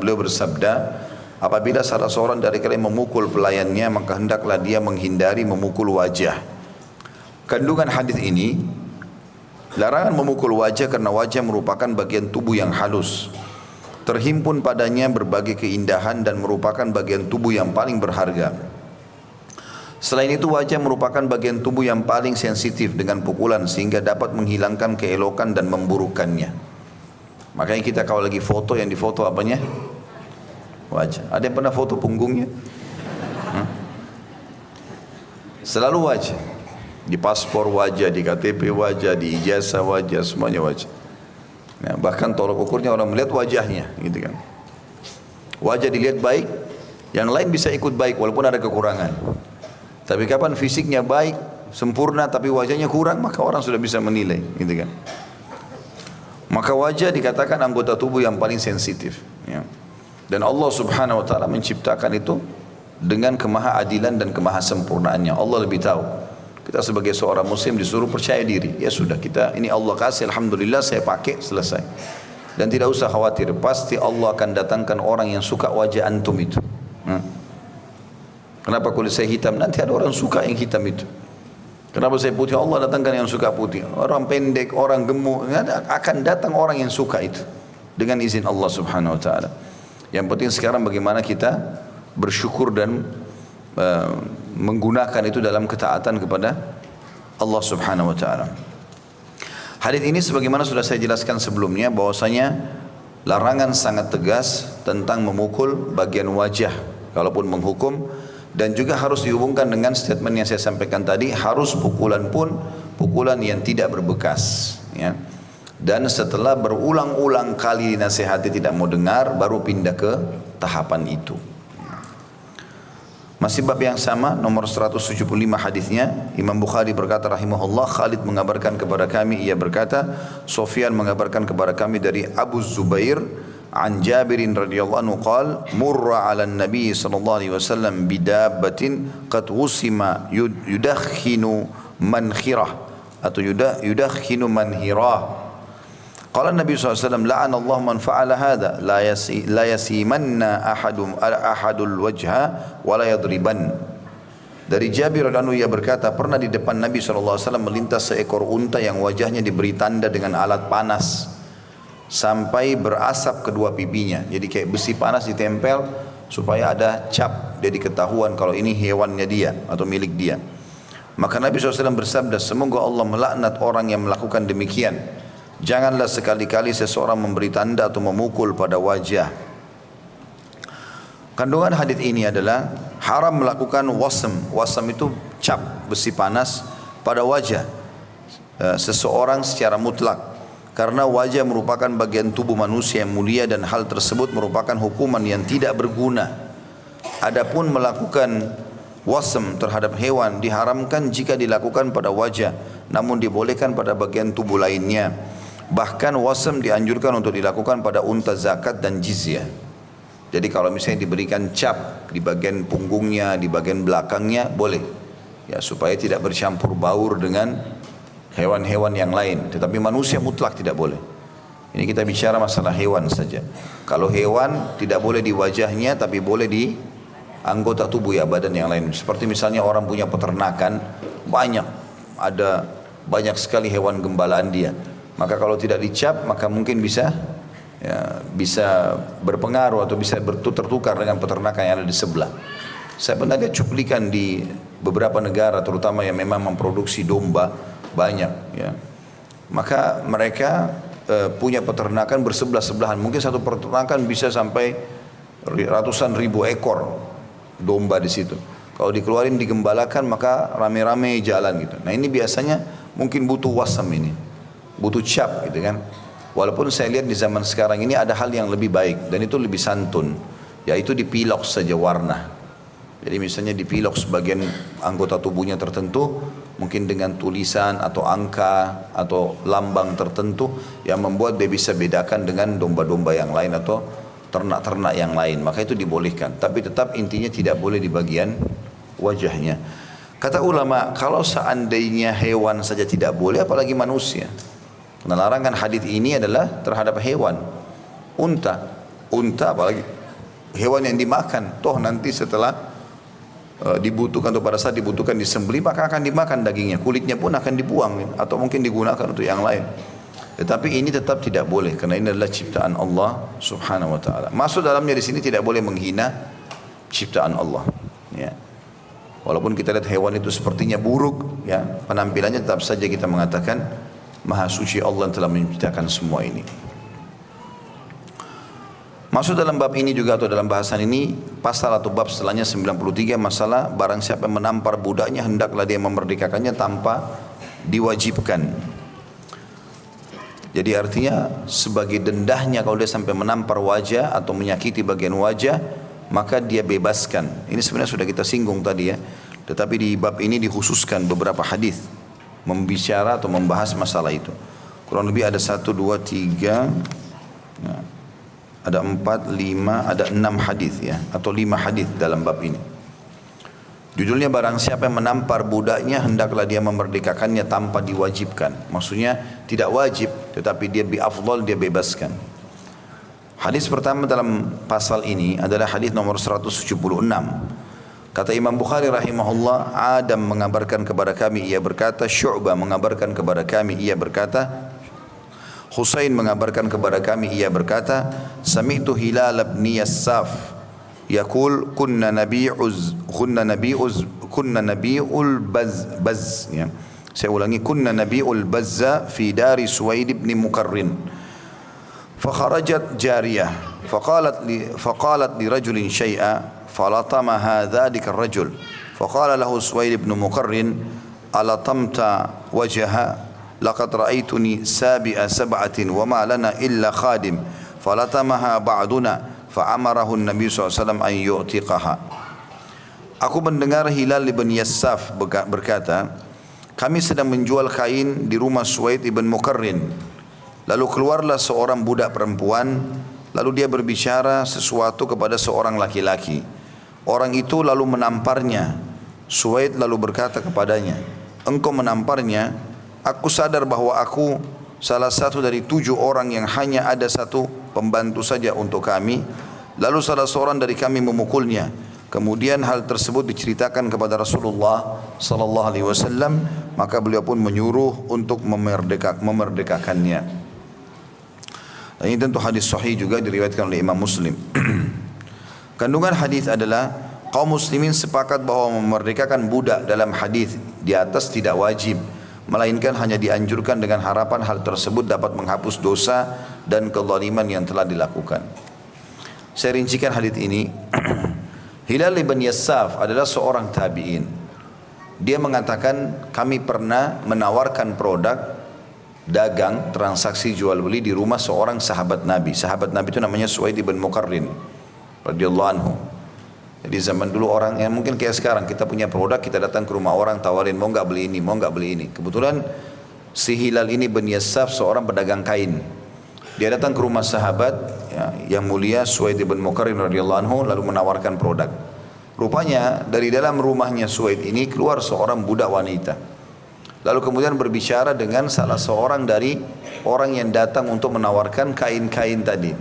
beliau bersabda, apabila salah seorang dari kalian memukul pelayannya, maka hendaklah dia menghindari memukul wajah. Kandungan hadis ini, larangan memukul wajah karena wajah merupakan bagian tubuh yang halus. Terhimpun padanya berbagai keindahan dan merupakan bagian tubuh yang paling berharga. Selain itu, wajah merupakan bagian tubuh yang paling sensitif dengan pukulan sehingga dapat menghilangkan keelokan dan memburukkannya. Makanya kita kalau lagi foto, yang difoto apanya? Wajah. Ada yang pernah foto punggungnya? Selalu wajah. Di paspor wajah, di KTP wajah, di ijazah wajah, semuanya wajah. Nah, bahkan tolok ukurnya orang melihat wajahnya, gitu kan. Wajah dilihat baik, yang lain bisa ikut baik walaupun ada kekurangan. Tapi kapan fisiknya baik, sempurna tapi wajahnya kurang, maka orang sudah bisa menilai, gitu kan. Maka wajah dikatakan anggota tubuh yang paling sensitif, ya. Dan Allah Subhanahu wa taala menciptakan itu dengan kemahaadilan dan kemahasempurnaannya. Allah lebih tahu. Kita sebagai seorang muslim disuruh percaya diri. Ya sudah, kita ini Allah kasih, alhamdulillah saya pakai, selesai. Dan tidak usah khawatir, pasti Allah akan datangkan orang yang suka wajah antum itu. Kenapa kulit saya hitam? Nanti ada orang suka yang hitam itu. Kenapa saya putih? Allah datangkan yang suka putih. Orang pendek, orang gemuk, akan datang orang yang suka itu dengan izin Allah Subhanahu wa taala. Yang penting sekarang bagaimana kita bersyukur dan menggunakan itu dalam ketaatan kepada Allah Subhanahu wa taala. Hadis ini sebagaimana sudah saya jelaskan sebelumnya, bahwasanya larangan sangat tegas tentang memukul bagian wajah kalaupun menghukum, dan juga harus dihubungkan dengan statement yang saya sampaikan tadi, harus pukulan pun pukulan yang tidak berbekas, ya. Dan setelah berulang-ulang kali dinasihati tidak mau dengar, baru pindah ke tahapan itu. Masih bab yang sama, nomor 175 hadisnya, Imam Bukhari berkata rahimahullah, Khalid mengabarkan kepada kami, ia berkata, Sufyan mengabarkan kepada kami dari Abu Zubair an Jabirin radhiyallahu anhu qala murra 'ala an-nabi sallallahu alaihi wasallam bidabbatin qad wusima yudakhinu mankhirah atau yudakhinu manhirah. Qala Nabi SAW, la'ana Allah man fa'ala hadha la yasimanna ahadul wajha wa la yadriban. Dari Jabir radhiyallahu anhu ia berkata, pernah di depan Nabi SAW melintas seekor unta yang wajahnya diberi tanda dengan alat panas sampai berasap kedua pipinya. Jadi kayak besi panas ditempel supaya ada cap, jadi ketahuan kalau ini hewannya dia atau milik dia. Maka Nabi SAW bersabda, semoga Allah melaknat orang yang melakukan demikian. Janganlah sekali-kali seseorang memberi tanda atau memukul pada wajah. Kandungan hadis ini adalah haram melakukan wasam. Wasam itu cap besi panas pada wajah seseorang secara mutlak. Karena wajah merupakan bagian tubuh manusia yang mulia dan hal tersebut merupakan hukuman yang tidak berguna. Adapun melakukan wasam terhadap hewan diharamkan jika dilakukan pada wajah, namun dibolehkan pada bagian tubuh lainnya. Bahkan wasam dianjurkan untuk dilakukan pada unta zakat dan jizyah. Jadi kalau misalnya diberikan cap di bagian punggungnya, di bagian belakangnya, boleh. Ya, supaya tidak bercampur baur dengan hewan-hewan yang lain, tetapi manusia mutlak tidak boleh. Ini kita bicara masalah hewan saja. Kalau hewan tidak boleh di wajahnya, tapi boleh di anggota tubuh ya, badan yang lain. Seperti misalnya orang punya peternakan, ada banyak sekali hewan gembalaan dia. Maka kalau tidak dicap, maka mungkin bisa berpengaruh atau bisa tertukar dengan peternakan yang ada di sebelah. Saya pernah lihat cuplikan di beberapa negara, terutama yang memang memproduksi domba banyak, ya. Maka mereka punya peternakan bersebelah-sebelahan. Mungkin satu peternakan bisa sampai ratusan ribu ekor domba di situ. Kalau dikeluarin digembalakan, maka rame-rame jalan gitu. Nah ini biasanya mungkin butuh wasam ini, butuh cap gitu kan. Walaupun saya lihat di zaman sekarang ini ada hal yang lebih baik dan itu lebih santun, yaitu dipilok saja warna. Jadi misalnya dipilok sebagian anggota tubuhnya tertentu, mungkin dengan tulisan atau angka atau lambang tertentu yang membuat dia bisa bedakan dengan domba-domba yang lain atau ternak-ternak yang lain. Maka itu dibolehkan, tapi tetap intinya tidak boleh di bagian wajahnya. Kata ulama, kalau seandainya hewan saja tidak boleh, apalagi manusia. Karena larangan hadis ini adalah terhadap hewan. Unta apalagi hewan yang dimakan. Toh nanti setelah dibutuhkan atau pada saat dibutuhkan disembelih, maka akan dimakan dagingnya, kulitnya pun akan dibuang atau mungkin digunakan untuk yang lain. Tetapi ini tetap tidak boleh karena ini adalah ciptaan Allah Subhanahu wa taala. Masuk dalamnya di sini tidak boleh menghina ciptaan Allah, ya. Walaupun kita lihat hewan itu sepertinya buruk, ya, penampilannya tetap saja kita mengatakan Maha suci Allah yang telah menciptakan semua ini. Masuk dalam bab ini juga atau dalam bahasan ini pasal atau bab setelahnya 93, masalah barang siapa yang menampar budaknya hendaklah dia memerdekakannya tanpa diwajibkan. Jadi artinya sebagai dendahnya kalau dia sampai menampar wajah atau menyakiti bagian wajah, maka dia bebaskan. Ini sebenarnya sudah kita singgung tadi ya. Tetapi di bab ini dikhususkan beberapa hadis membicara atau membahas masalah itu. Kurang lebih ada 1, 2, 3, ada 4, 5, ada 6 hadis ya, atau 5 hadis dalam bab ini. Judulnya barang siapa yang menampar budaknya hendaklah dia memerdekakannya tanpa diwajibkan. Maksudnya tidak wajib tetapi dia biafdal dia bebaskan. Hadis pertama dalam pasal ini adalah hadis nomor 176. Kata Imam Bukhari rahimahullah, Adam mengabarkan kepada kami ia berkata, Syu'bah mengabarkan kepada kami ia berkata, Husain mengabarkan kepada kami ia berkata, Sami'tu Hilal ibn Yassaf yaqul kunna nabi'ul baz ya. Saya ulangi, kunna nabi'ul bazza fi dari Suwaid ibn Mukarrin. فخرجت جارية فقالت لرجل شيئا فلطمها ذلك الرجل فقال له سويد بن مقرن ألطمت وجهها لقد رأيتني سابئ 7 وما لنا إلا خادم فلطمها بعضنا فأمره النبي صلى الله عليه وسلم أن يعتقها. Aku mendengar Hilal ibn Yassaf berkata, kami sedang menjual kain di rumah Suwaid ibn Mukarrin. Lalu keluarlah seorang budak perempuan, lalu dia berbicara sesuatu kepada seorang laki-laki. Orang itu lalu menamparnya. Suwaid lalu berkata kepadanya, engkau menamparnya, aku sadar bahwa aku salah satu dari 7 orang yang hanya ada satu pembantu saja untuk kami. Lalu salah seorang dari kami memukulnya. Kemudian hal tersebut diceritakan kepada Rasulullah sallallahu alaihi wasallam, maka beliau pun menyuruh untuk memerdekakannya. Dan ini tentu hadis sahih juga diriwayatkan oleh Imam Muslim. Kandungan hadis adalah kaum muslimin sepakat bahwa memerdekakan budak dalam hadis di atas tidak wajib, melainkan hanya dianjurkan dengan harapan hal tersebut dapat menghapus dosa dan kezaliman yang telah dilakukan. Saya rincikan hadis ini. Hilal ibn Yassaf adalah seorang tabi'in. Dia mengatakan kami pernah menawarkan produk dagang, transaksi jual beli di rumah seorang sahabat Nabi. Sahabat Nabi itu namanya Suwaid ibn Mukarrin radhiyallahu anhu. Jadi zaman dulu orang yang mungkin kayak sekarang kita punya produk, kita datang ke rumah orang tawarin mau nggak beli ini, mau nggak beli ini. Kebetulan si Hilal ini bin Yassaf seorang pedagang kain. Dia datang ke rumah sahabat ya, yang mulia Suwaid ibn Mukarrin radhiyallahu anhu lalu menawarkan produk. Rupanya dari dalam rumahnya Suwaid ini keluar seorang budak wanita. Lalu kemudian berbicara dengan salah seorang dari orang yang datang untuk menawarkan kain-kain tadi.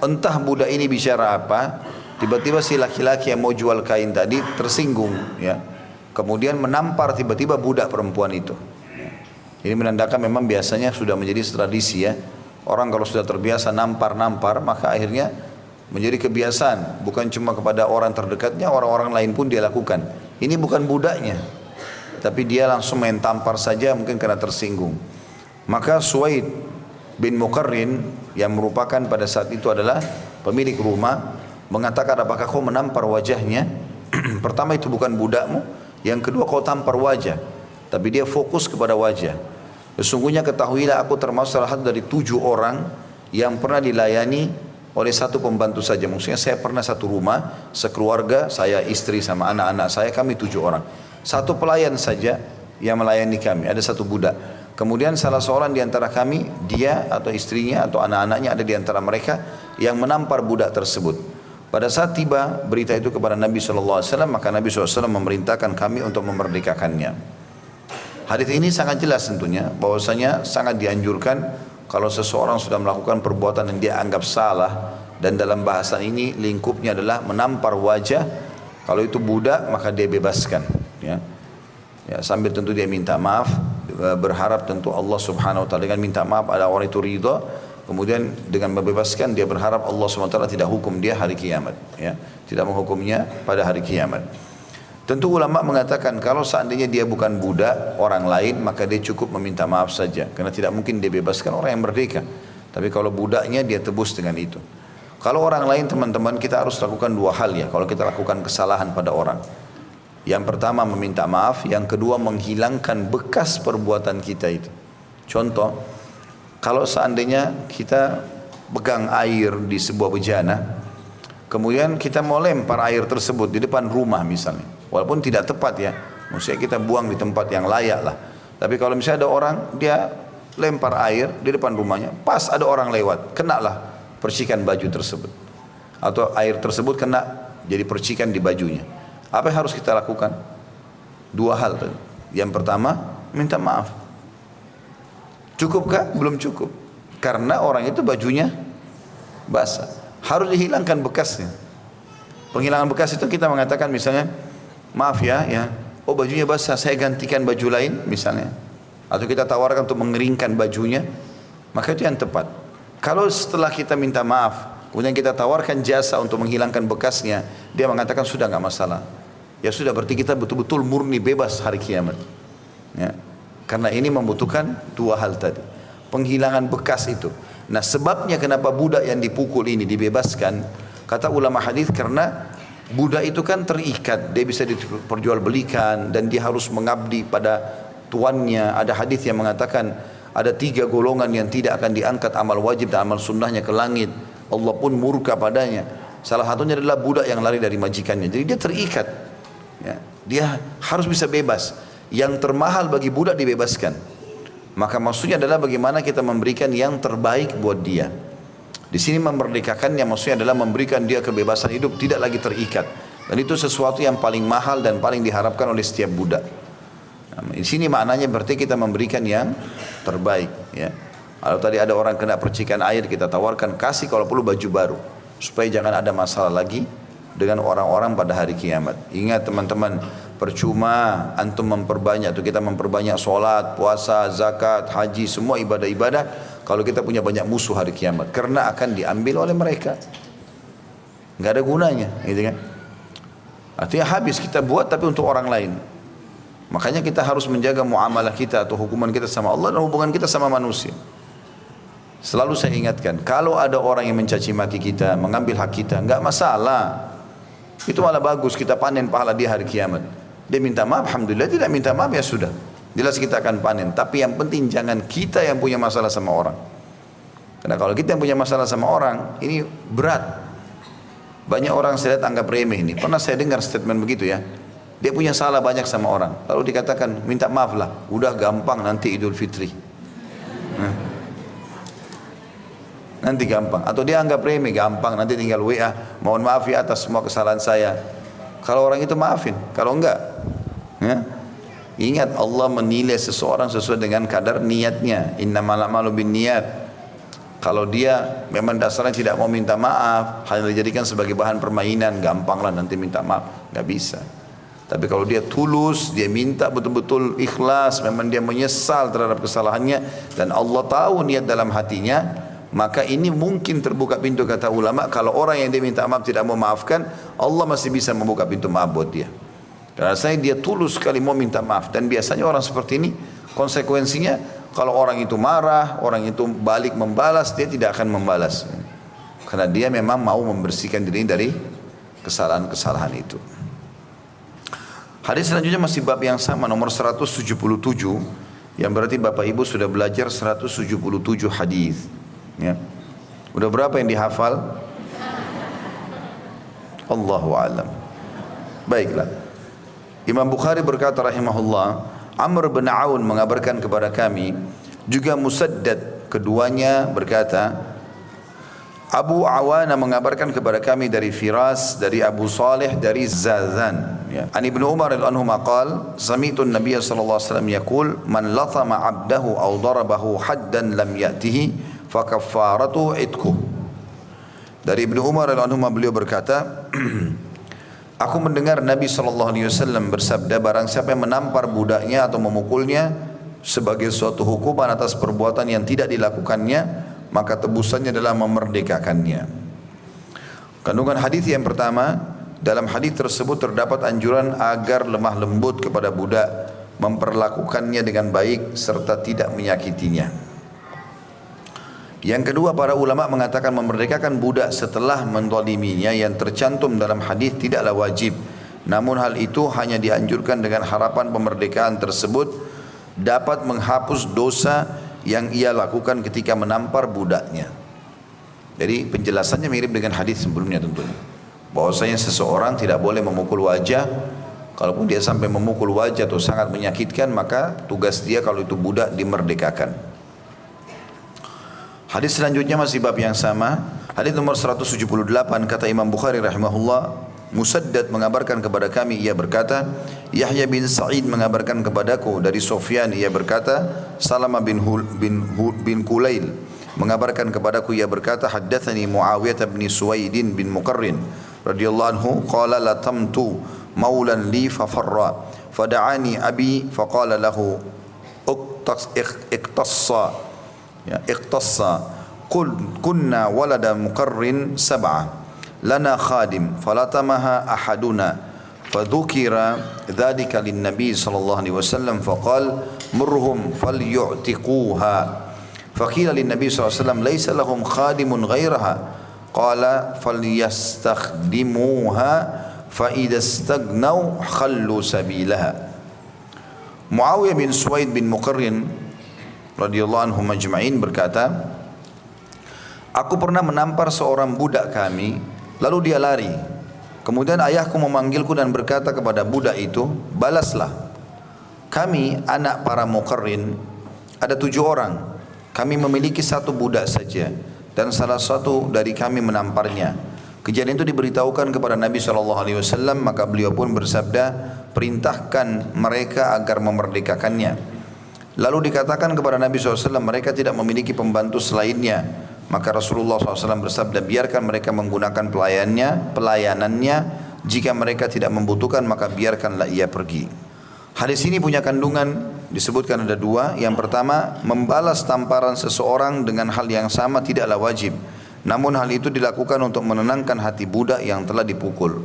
Entah budak ini bicara apa, tiba-tiba si laki-laki yang mau jual kain tadi tersinggung ya. Kemudian menampar tiba-tiba budak perempuan itu. Ini menandakan memang biasanya sudah menjadi tradisi ya. Orang kalau sudah terbiasa nampar-nampar maka akhirnya menjadi kebiasaan. Bukan cuma kepada orang terdekatnya, orang-orang lain pun dia lakukan. Ini bukan budaknya, tapi dia langsung main tampar saja mungkin karena tersinggung. Maka Suwaid bin Mukarrin yang merupakan pada saat itu adalah pemilik rumah mengatakan, apakah kau menampar wajahnya? Pertama itu bukan budakmu, yang kedua kau tampar wajah. Tapi dia fokus kepada wajah. Sesungguhnya ketahuilah aku termasuk salah satu dari 7 orang yang pernah dilayani oleh satu pembantu saja. Maksudnya saya pernah satu rumah, sekeluarga, saya istri sama anak-anak saya, kami 7 orang. Satu pelayan saja yang melayani kami, ada satu budak. Kemudian salah seorang di antara kami, dia atau istrinya atau anak-anaknya ada di antara mereka yang menampar budak tersebut. Pada saat tiba berita itu kepada Nabi SAW, maka Nabi SAW memerintahkan kami untuk memerdekakannya. Hadis ini sangat jelas tentunya, bahwasanya sangat dianjurkan kalau seseorang sudah melakukan perbuatan yang dia anggap salah, dan dalam bahasan ini lingkupnya adalah menampar wajah. Kalau itu budak maka dia bebaskan. Ya, sambil tentu dia minta maaf, berharap tentu Allah Subhanahu Wa Taala dengan minta maaf ada orang itu ridha, kemudian dengan membebaskan dia berharap Allah Subhanahu Wa Taala tidak hukum dia hari kiamat, ya, tidak menghukumnya pada hari kiamat. Tentu ulama mengatakan kalau seandainya dia bukan budak orang lain maka dia cukup meminta maaf saja, karena tidak mungkin dia bebaskan orang yang merdeka. Tapi kalau budaknya dia tebus dengan itu. Kalau orang lain teman-teman kita harus lakukan 2 hal ya kalau kita lakukan kesalahan pada orang. Yang pertama meminta maaf, yang kedua menghilangkan bekas perbuatan kita itu. Contoh, kalau seandainya kita pegang air di sebuah bejana, kemudian kita mau lempar air tersebut di depan rumah misalnya. Walaupun tidak tepat ya, maksudnya kita buang di tempat yang layak lah. Tapi kalau misalnya ada orang, dia lempar air di depan rumahnya, pas ada orang lewat, kenalah percikan baju tersebut. Atau air tersebut kena jadi percikan di bajunya. Apa yang harus kita lakukan? Dua hal tadi. Yang pertama, minta maaf. Cukupkah? Belum cukup. Karena orang itu bajunya basah. Harus dihilangkan bekasnya. Penghilangan bekas itu kita mengatakan misalnya, maaf ya, oh bajunya basah, saya gantikan baju lain misalnya. Atau kita tawarkan untuk mengeringkan bajunya, maka itu yang tepat. Kalau setelah kita minta maaf, kemudian kita tawarkan jasa untuk menghilangkan bekasnya, dia mengatakan sudah nggak masalah. Ya sudah, berarti kita betul-betul murni bebas hari kiamat. Ya. Karena ini membutuhkan dua hal tadi. Penghilangan bekas itu. Nah sebabnya kenapa budak yang dipukul ini dibebaskan, kata ulama hadis, karena budak itu kan terikat, dia bisa diperjualbelikan dan dia harus mengabdi pada tuannya. Ada hadis yang mengatakan ada 3 golongan yang tidak akan diangkat amal wajib dan amal sunnahnya ke langit. Allah pun murka padanya. Salah satunya adalah budak yang lari dari majikannya. Jadi dia terikat. Ya, dia harus bisa bebas. Yang termahal bagi budak dibebaskan. Maka maksudnya adalah bagaimana kita memberikan yang terbaik buat dia. Di sini memerdekakannya maksudnya adalah memberikan dia kebebasan hidup, tidak lagi terikat. Dan itu sesuatu yang paling mahal dan paling diharapkan oleh setiap budak. Nah, di sini maknanya berarti kita memberikan yang terbaik. Ya. Kalau tadi ada orang kena percikan air, kita tawarkan kasih kalau perlu baju baru, supaya jangan ada masalah lagi dengan orang-orang pada hari kiamat. Ingat teman-teman, percuma antum memperbanyak atau kita memperbanyak solat, puasa, zakat, haji, semua ibadah-ibadah kalau kita punya banyak musuh hari kiamat, karena akan diambil oleh mereka. Nggak ada gunanya, gitu kan? Artinya habis kita buat tapi untuk orang lain. Makanya kita harus menjaga muamalah kita atau hubungan kita sama Allah dan hubungan kita sama manusia. Selalu saya ingatkan, kalau ada orang yang mencaci maki kita, mengambil hak kita, nggak masalah. Itu malah bagus, kita panen pahala dia hari kiamat. Dia minta maaf, alhamdulillah. Tidak minta maaf, ya sudah, jelas kita akan panen. Tapi yang penting jangan kita yang punya masalah sama orang. Karena kalau kita yang punya masalah sama orang, ini berat. Banyak orang saya lihat anggap remeh ini. Pernah saya dengar statement begitu ya, dia punya salah banyak sama orang, lalu dikatakan minta maaf lah, udah gampang nanti Idul Fitri. Nanti gampang. Atau dia anggap remeh, gampang nanti tinggal WA, mohon maaf ya atas semua kesalahan saya. Kalau orang itu maafin, kalau enggak ya. Ingat, Allah menilai seseorang sesuai dengan kadar niatnya. Innamal a'malu binniyat. Kalau dia memang dasarnya tidak mau minta maaf, hanya dijadikan sebagai bahan permainan, gampanglah nanti minta maaf, nggak bisa. Tapi kalau dia tulus, dia minta betul-betul ikhlas, memang dia menyesal terhadap kesalahannya dan Allah tahu niat dalam hatinya, maka ini mungkin terbuka pintu, kata ulama. Kalau orang yang dia minta maaf tidak mau maafkan, Allah masih bisa membuka pintu maaf buat dia. Karena dia tulus sekali mau minta maaf. Dan biasanya orang seperti ini konsekuensinya, kalau orang itu marah, orang itu balik membalas, dia tidak akan membalas. Karena dia memang mau membersihkan diri dari kesalahan-kesalahan itu. Hadis selanjutnya masih bab yang sama, nomor 177, yang berarti Bapak Ibu sudah belajar 177 hadis. Ya. Udah berapa yang dihafal? Allahu a'lam. Baiklah. Imam Bukhari berkata rahimahullah, Amr bin Aun mengabarkan kepada kami, juga Musaddad, keduanya berkata, Abu Awana mengabarkan kepada kami dari Firas, dari Abu Saleh, dari Zazan. Ya. An Ibnu Umar radhiyallahu anhu qala, sami'tu an-nabiy sallallahu alaihi wasallam yaqul, man latama 'abdahu aw darabahu haddan lam ya'tihi fakaffaratu itku. Dari Ibnu Umar radhiyallahu anhu beliau berkata, aku mendengar Nabi SAW bersabda, barang siapa yang menampar budaknya atau memukulnya sebagai suatu hukuman atas perbuatan yang tidak dilakukannya, maka tebusannya adalah memerdekakannya. Kandungan hadis yang pertama, dalam hadis tersebut terdapat anjuran agar lemah lembut kepada budak, memperlakukannya dengan baik serta tidak menyakitinya. Yang kedua, para ulama mengatakan memerdekakan budak setelah menzaliminya yang tercantum dalam hadis tidaklah wajib. Namun hal itu hanya dianjurkan dengan harapan pemmerdekaan tersebut dapat menghapus dosa yang ia lakukan ketika menampar budaknya. Jadi penjelasannya mirip dengan hadis sebelumnya tentunya. Bahwasanya seseorang tidak boleh memukul wajah Kalaupun dia sampai memukul wajah atau sangat menyakitkan, maka tugas dia kalau itu budak dimerdekakan. Hadis selanjutnya masih bab yang sama. Hadis nomor 178 kata Imam Bukhari rahimahullah, Musaddad mengabarkan kepada kami, ia berkata, Yahya bin Sa'id mengabarkan kepadaku dari Sufyan, ia berkata, Salama bin Kulail mengabarkan kepadaku, ia berkata, Haddathani Muawiyah bin Suwaidin bin Muqarrin radhiyallahu anhu qala latamtu maulan li fafarra fada'ani abi faqala lahu iqtassa ya iqtassa kunna walada Muqarrin sab'ah lana khadim falatamaha ahaduna fadhukira dhalika linnabi sallallahu alaihi wasallam faqala murhum falyu'tiquha faqila linnabi sallallahu alaihi wasallam laysa lahum khadimun ghairaha qala falyastakhdimuha fa idza istaghnau khallu sabilaha. Muawiyah bin Suwaid bin Muqarrin radhiyallahu anhum majma'in berkata, aku pernah menampar seorang budak kami, lalu dia lari. Kemudian ayahku memanggilku dan berkata kepada budak itu, balaslah. Kami anak para Muqarrin ada 7 orang. Kami memiliki 1 budak saja dan salah satu dari kami menamparnya. Kejadian itu diberitahukan kepada Nabi SAW, maka beliau pun bersabda, perintahkan mereka agar memerdekakannya. Lalu dikatakan kepada Nabi SAW, mereka tidak memiliki pembantu selainnya. Maka Rasulullah SAW bersabda, biarkan mereka menggunakan pelayanannya. Jika mereka tidak membutuhkan, maka biarkanlah ia pergi. Hadis ini punya kandungan, disebutkan ada 2. Yang pertama, membalas tamparan seseorang dengan hal yang sama tidaklah wajib. Namun hal itu dilakukan untuk menenangkan hati budak yang telah dipukul.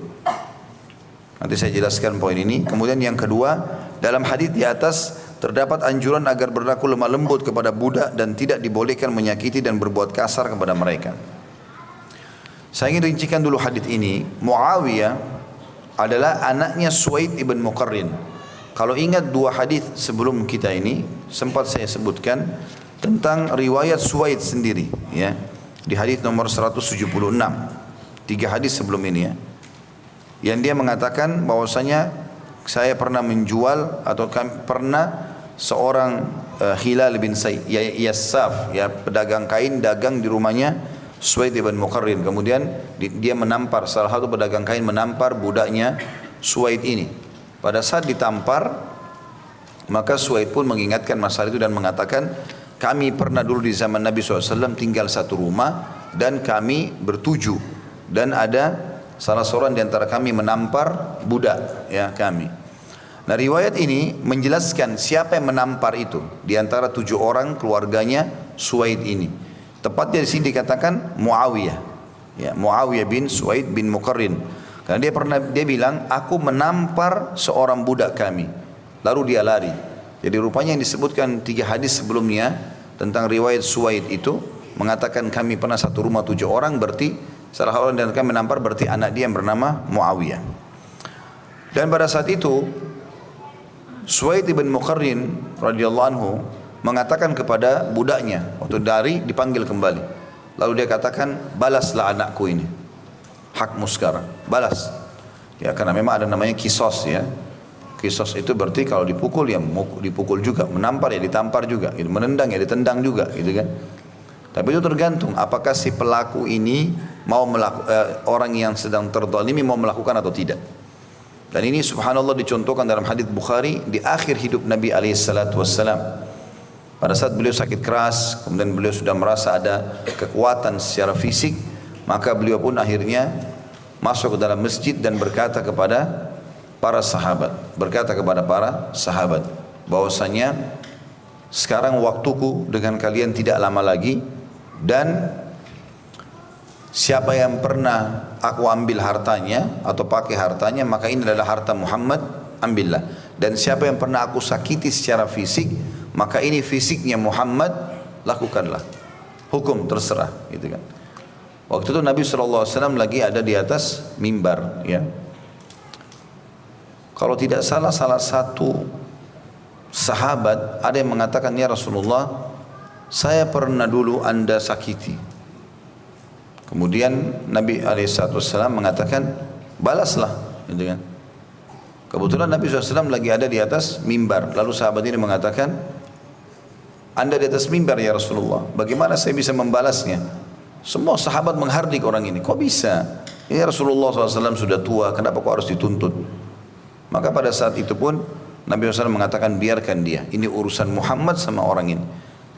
Nanti saya jelaskan poin ini. Kemudian yang kedua, dalam hadis di atas terdapat anjuran agar berlaku lemah lembut kepada budak dan tidak dibolehkan menyakiti dan berbuat kasar kepada mereka. Saya ingin rincikan dulu hadis ini. Muawiyah adalah anaknya Suwaid ibn Muqarrin. Kalau ingat 2 hadis sebelum kita ini, sempat saya sebutkan tentang riwayat Suwaid sendiri, ya. Di hadis nomor 176, 3 hadis sebelum ini, ya. Yang dia mengatakan bahwasanya saya pernah menjual atau pernah seorang Hilal bin Yassaf, ya, pedagang kain, dagang di rumahnya Suwaid ibn Muqarrin. Kemudian dia menampar, salah satu pedagang kain menampar budaknya Suwaid ini. Pada saat ditampar, maka Suwaid pun mengingatkan masalah itu dan mengatakan, kami pernah dulu di zaman Nabi SAW tinggal satu rumah dan kami bertujuh, dan ada salah seorang di antara kami menampar budak, ya, kami. Nah, riwayat ini menjelaskan siapa yang menampar itu di antara 7 orang keluarganya Suwaid ini. Tepatnya di sini dikatakan Muawiyah, ya, Muawiyah bin Suwaid bin Muqarrin. Karena dia bilang, aku menampar seorang budak kami, lalu dia lari. Jadi rupanya yang disebutkan 3 hadis sebelumnya tentang riwayat Suwaid itu mengatakan kami pernah satu rumah 7 orang, berarti salah orang dan kami menampar berarti anak dia yang bernama Muawiyah. Dan pada saat itu Suwaid ibn Muqarrin radhiyallahu anhu mengatakan kepada budaknya, waktu dari dipanggil kembali, lalu dia katakan, balaslah anakku ini, hakmu sekarang, balas. Ya, karena memang ada namanya kisos, ya. Kisos itu berarti kalau dipukul ya dipukul juga, menampar ya ditampar juga, gitu. Menendang ya ditendang juga, gitu kan. Tapi itu tergantung apakah si pelaku ini mau orang yang sedang terzalimi mau melakukan atau tidak. Dan ini subhanallah dicontohkan dalam hadis Bukhari di akhir hidup Nabi alaihissalatu wassalam. Pada saat beliau sakit keras, kemudian beliau sudah merasa ada kekuatan secara fisik, maka beliau pun akhirnya masuk ke dalam masjid dan berkata kepada para sahabat bahwasanya sekarang waktuku dengan kalian tidak lama lagi, dan siapa yang pernah aku ambil hartanya atau pakai hartanya, maka ini adalah harta Muhammad, ambillah. Dan siapa yang pernah aku sakiti secara fisik, maka ini fisiknya Muhammad, lakukanlah. Hukum terserah, gitu kan. Waktu itu Nabi SAW lagi ada di atas mimbar, ya. Kalau tidak salah, salah satu sahabat ada yang mengatakan, ya Rasulullah, saya pernah dulu anda sakiti. Kemudian Nabi SAW mengatakan, balaslah, gitu kan. Kebetulan Nabi SAW lagi ada di atas mimbar. Lalu sahabat ini mengatakan, Anda di atas mimbar ya Rasulullah, bagaimana saya bisa membalasnya? Semua sahabat menghardik orang ini. Kok bisa? Ini Rasulullah SAW sudah tua, kenapa kok harus dituntut? Maka pada saat itu pun Nabi SAW mengatakan, biarkan dia, ini urusan Muhammad sama orang ini.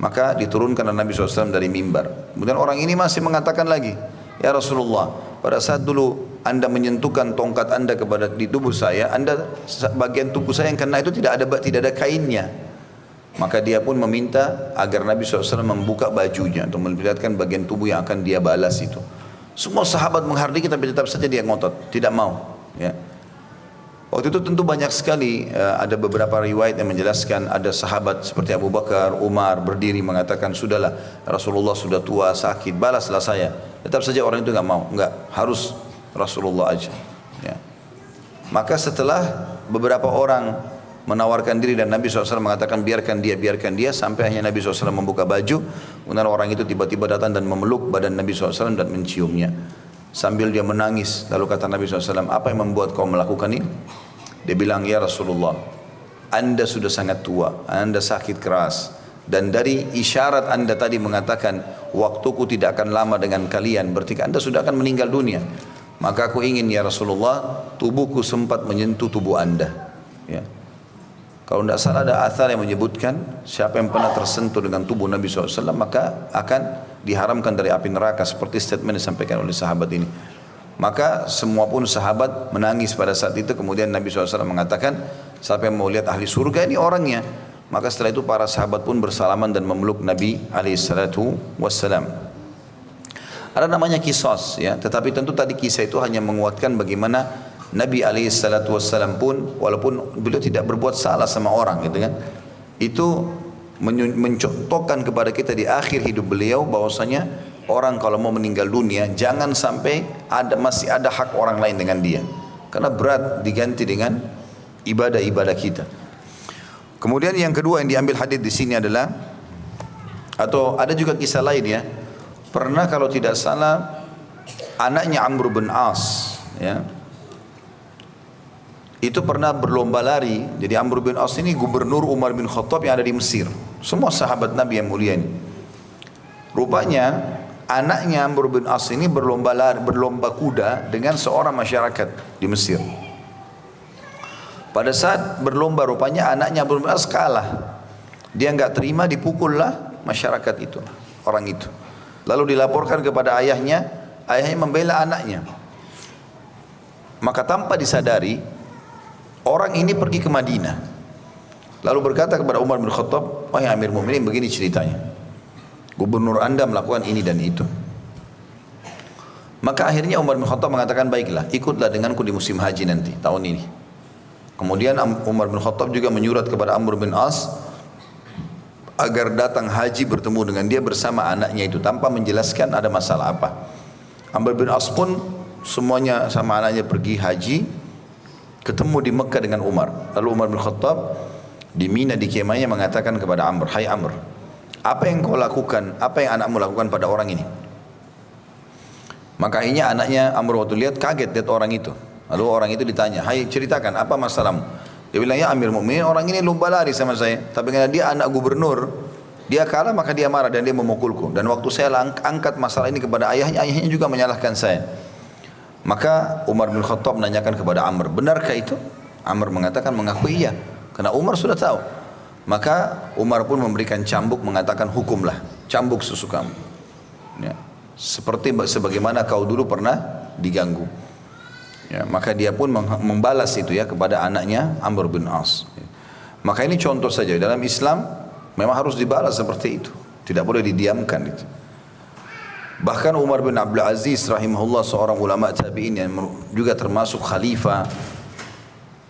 Maka diturunkan Nabi SAW dari mimbar. Kemudian orang ini masih mengatakan lagi, ya Rasulullah, pada saat dulu Anda menyentuhkan tongkat Anda kepada di tubuh saya, Anda bagian tubuh saya yang kena itu tidak ada kainnya. Maka dia pun meminta agar Nabi SAW membuka bajunya untuk melihatkan bagian tubuh yang akan dia balas itu. Semua sahabat menghardik, tapi tetap saja dia ngotot, tidak mau. Ya. Waktu itu tentu banyak sekali ada beberapa riwayat yang menjelaskan ada sahabat seperti Abu Bakar, Umar berdiri mengatakan, sudahlah Rasulullah sudah tua, sakit, balaslah saya. Tetap saja orang itu nggak mau, nggak, harus Rasulullah aja. Ya. Maka setelah beberapa orang menawarkan diri dan Nabi SAW mengatakan biarkan dia, sampai akhirnya Nabi SAW membuka baju, kemudian orang itu tiba-tiba datang dan memeluk badan Nabi SAW dan menciumnya. Sambil dia menangis, lalu kata Nabi SAW, apa yang membuat kau melakukan ini? Dia bilang, ya Rasulullah, Anda sudah sangat tua, Anda sakit keras, dan dari isyarat Anda tadi mengatakan, waktuku tidak akan lama dengan kalian, berarti Anda sudah akan meninggal dunia. Maka aku ingin ya Rasulullah, tubuhku sempat menyentuh tubuh Anda. Ya. Kalau tidak salah ada athar yang menyebutkan, siapa yang pernah tersentuh dengan tubuh Nabi SAW, maka akan diharamkan dari api neraka, seperti statement disampaikan oleh sahabat ini. Maka semua pun sahabat menangis pada saat itu. Kemudian Nabi SAW mengatakan, siapa yang mau lihat ahli surga ini orangnya. Maka setelah itu para sahabat pun bersalaman dan memeluk Nabi SAW. Ada namanya kisos, ya. Tetapi tentu tadi kisah itu hanya menguatkan bagaimana Nabi SAW pun, walaupun beliau tidak berbuat salah sama orang, gitu kan, itu mencontohkan kepada kita di akhir hidup beliau bahwasanya orang kalau mau meninggal dunia jangan sampai masih ada hak orang lain dengan dia, karena berat diganti dengan ibadah-ibadah kita. Kemudian yang kedua yang diambil hadis di sini adalah, atau ada juga kisah lain ya, pernah kalau tidak salah anaknya Amr bin As, ya, itu pernah berlomba lari. Jadi Amr bin As ini gubernur Umar bin Khattab yang ada di Mesir. Semua sahabat Nabi yang mulia ini. Rupanya anaknya Amr bin As ini berlomba kuda dengan seorang masyarakat di Mesir. Pada saat berlomba rupanya anaknya Amr bin As kalah. Dia enggak terima, dipukullah masyarakat itu, orang itu. Lalu dilaporkan kepada ayahnya, ayahnya membela anaknya. Maka tanpa disadari, orang ini pergi ke Madinah. Lalu berkata kepada Umar bin Khattab, wahai Amir Mu'minin, begini ceritanya. Gubernur Anda melakukan ini dan itu. Maka akhirnya Umar bin Khattab mengatakan, baiklah, ikutlah denganku di musim haji nanti, tahun ini. Kemudian Umar bin Khattab juga menyurat kepada Amr bin As agar datang haji bertemu dengan dia bersama anaknya itu, tanpa menjelaskan ada masalah apa. Amr bin As pun semuanya sama anaknya pergi haji, ketemu di Mekah dengan Umar. Lalu Umar bin Khattab di Mina di kemahnya mengatakan kepada Amr, hai Amr, apa yang kau lakukan, apa yang anakmu lakukan pada orang ini? Maka akhirnya anaknya Amr waktu lihat kaget lihat orang itu. Lalu orang itu ditanya, hai ceritakan apa masalahmu? Dia bilang, ya Amir Mu'minin, orang ini lomba lari sama saya, tapi karena dia anak gubernur, dia kalah maka dia marah dan dia memukulku. Dan waktu saya angkat masalah ini kepada ayahnya, ayahnya juga menyalahkan saya. Maka Umar bin Khattab menanyakan kepada Amr, benarkah itu? Amr mengatakan, mengaku iya, karena Umar sudah tahu. Maka Umar pun memberikan cambuk, mengatakan hukumlah, cambuk sesukamu. Ya. Seperti sebagaimana kau dulu pernah diganggu. Ya, maka dia pun membalas itu ya kepada anaknya Amr bin As. Ya. Maka ini contoh saja, dalam Islam memang harus dibalas seperti itu, tidak boleh didiamkan itu. Bahkan Umar bin Abdul Aziz rahimahullah, seorang ulama tabi'in yang juga termasuk khalifah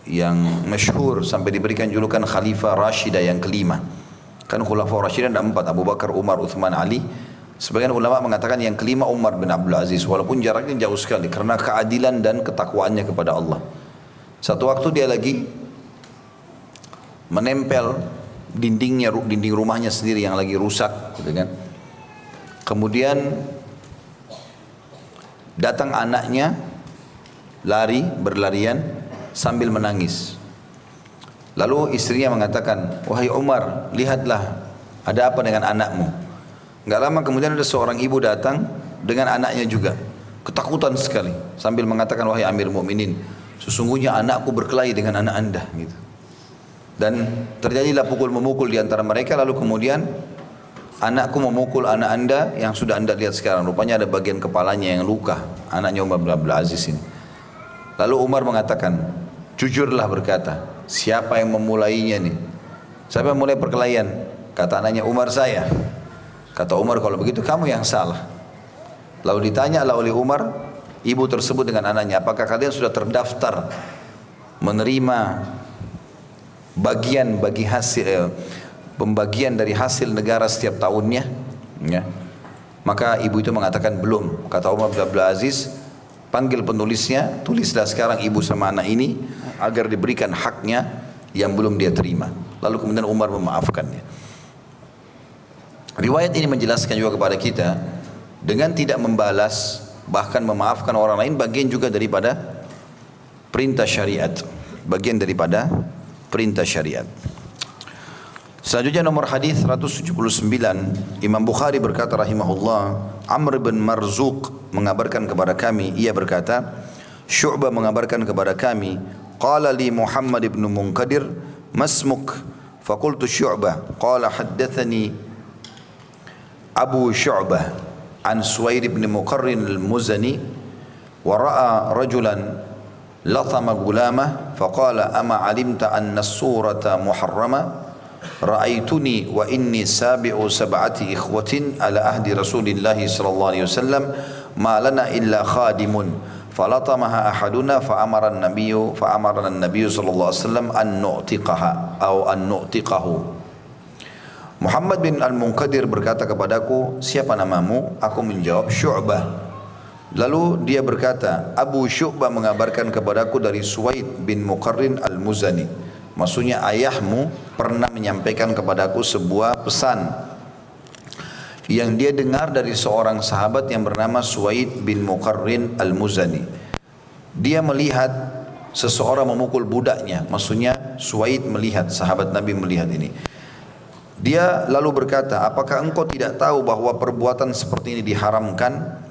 yang masyhur sampai diberikan julukan Khalifah Rashidah yang kelima. Kan Khulafaur Rashidah ada 4, Abu Bakar, Umar, Uthman, Ali. Sebagian ulama mengatakan yang kelima Umar bin Abdul Aziz, walaupun jaraknya jauh sekali karena keadilan dan ketakwaannya kepada Allah. Satu waktu dia lagi menempel dinding rumahnya sendiri yang lagi rusak, gitu kan. Kemudian datang anaknya berlarian sambil menangis. Lalu istrinya mengatakan, wahai Umar, lihatlah ada apa dengan anakmu. Enggak lama kemudian ada seorang ibu datang dengan anaknya juga, ketakutan sekali, sambil mengatakan, wahai Amir Mukminin, sesungguhnya anakku berkelahi dengan anak anda gitu. Dan terjadilah pukul memukul di antara mereka. Lalu kemudian anakku memukul anak anda yang sudah anda lihat sekarang, rupanya ada bagian kepalanya yang luka, anaknya Umar bin Abdul Aziz ini. Lalu Umar mengatakan, jujurlah berkata, siapa yang memulainya nih? Siapa yang mulai perkelahian? Kata anaknya, Umar saya. Kata Umar, kalau begitu kamu yang salah. Lalu ditanyalah oleh Umar, ibu tersebut dengan anaknya, apakah kalian sudah terdaftar menerima bagian bagi hasil pembagian dari hasil negara setiap tahunnya? Ya. Maka ibu itu mengatakan belum. Kata Umar bin Abdul Aziz, panggil penulisnya, tulislah sekarang ibu sama anak ini agar diberikan haknya yang belum dia terima. Lalu kemudian Umar memaafkannya. Riwayat ini menjelaskan juga kepada kita, dengan tidak membalas bahkan memaafkan orang lain bagian juga daripada perintah syariat, bagian daripada perintah syariat. Selanjutnya nomor hadis 179, Imam Bukhari berkata rahimahullah, Amr bin Marzuq mengabarkan kepada kami, ia berkata, Syu'bah mengabarkan kepada kami, qala li Muhammad ibn Munkadir, masmuk? Faqultu Syu'bah, qala haddathani Abu Syu'bah an Suwaid ibn Muqarrin al-Muzani wa ra'a rajulan latama gulamah faqala ama alimta anna as-surata muharrama ra'aituni wa inni sabi'u sab'ati ikhwatin ala ahdi Rasulillah sallallahu alaihi wasallam ma lana illa khadimun falatamaha ahaduna fa'amara an-nabiyyu sallallahu alaihi wasallam an nu'tiqaha atau an nu'tiqahu. Muhammad bin Al-Munkadir berkata kepadaku, siapa namamu? Aku menjawab, Syu'bah. Lalu dia berkata, Abu Syu'bah mengabarkan kepadaku dari Suwaid bin Muqarrin Al-Muzani. Maksudnya ayahmu pernah menyampaikan kepadaku sebuah pesan yang dia dengar dari seorang sahabat yang bernama Suwaid bin Muqarrin Al-Muzani. Dia melihat seseorang memukul budaknya. Maksudnya Suwaid melihat, sahabat Nabi melihat ini. Dia lalu berkata, apakah engkau tidak tahu bahwa perbuatan seperti ini diharamkan?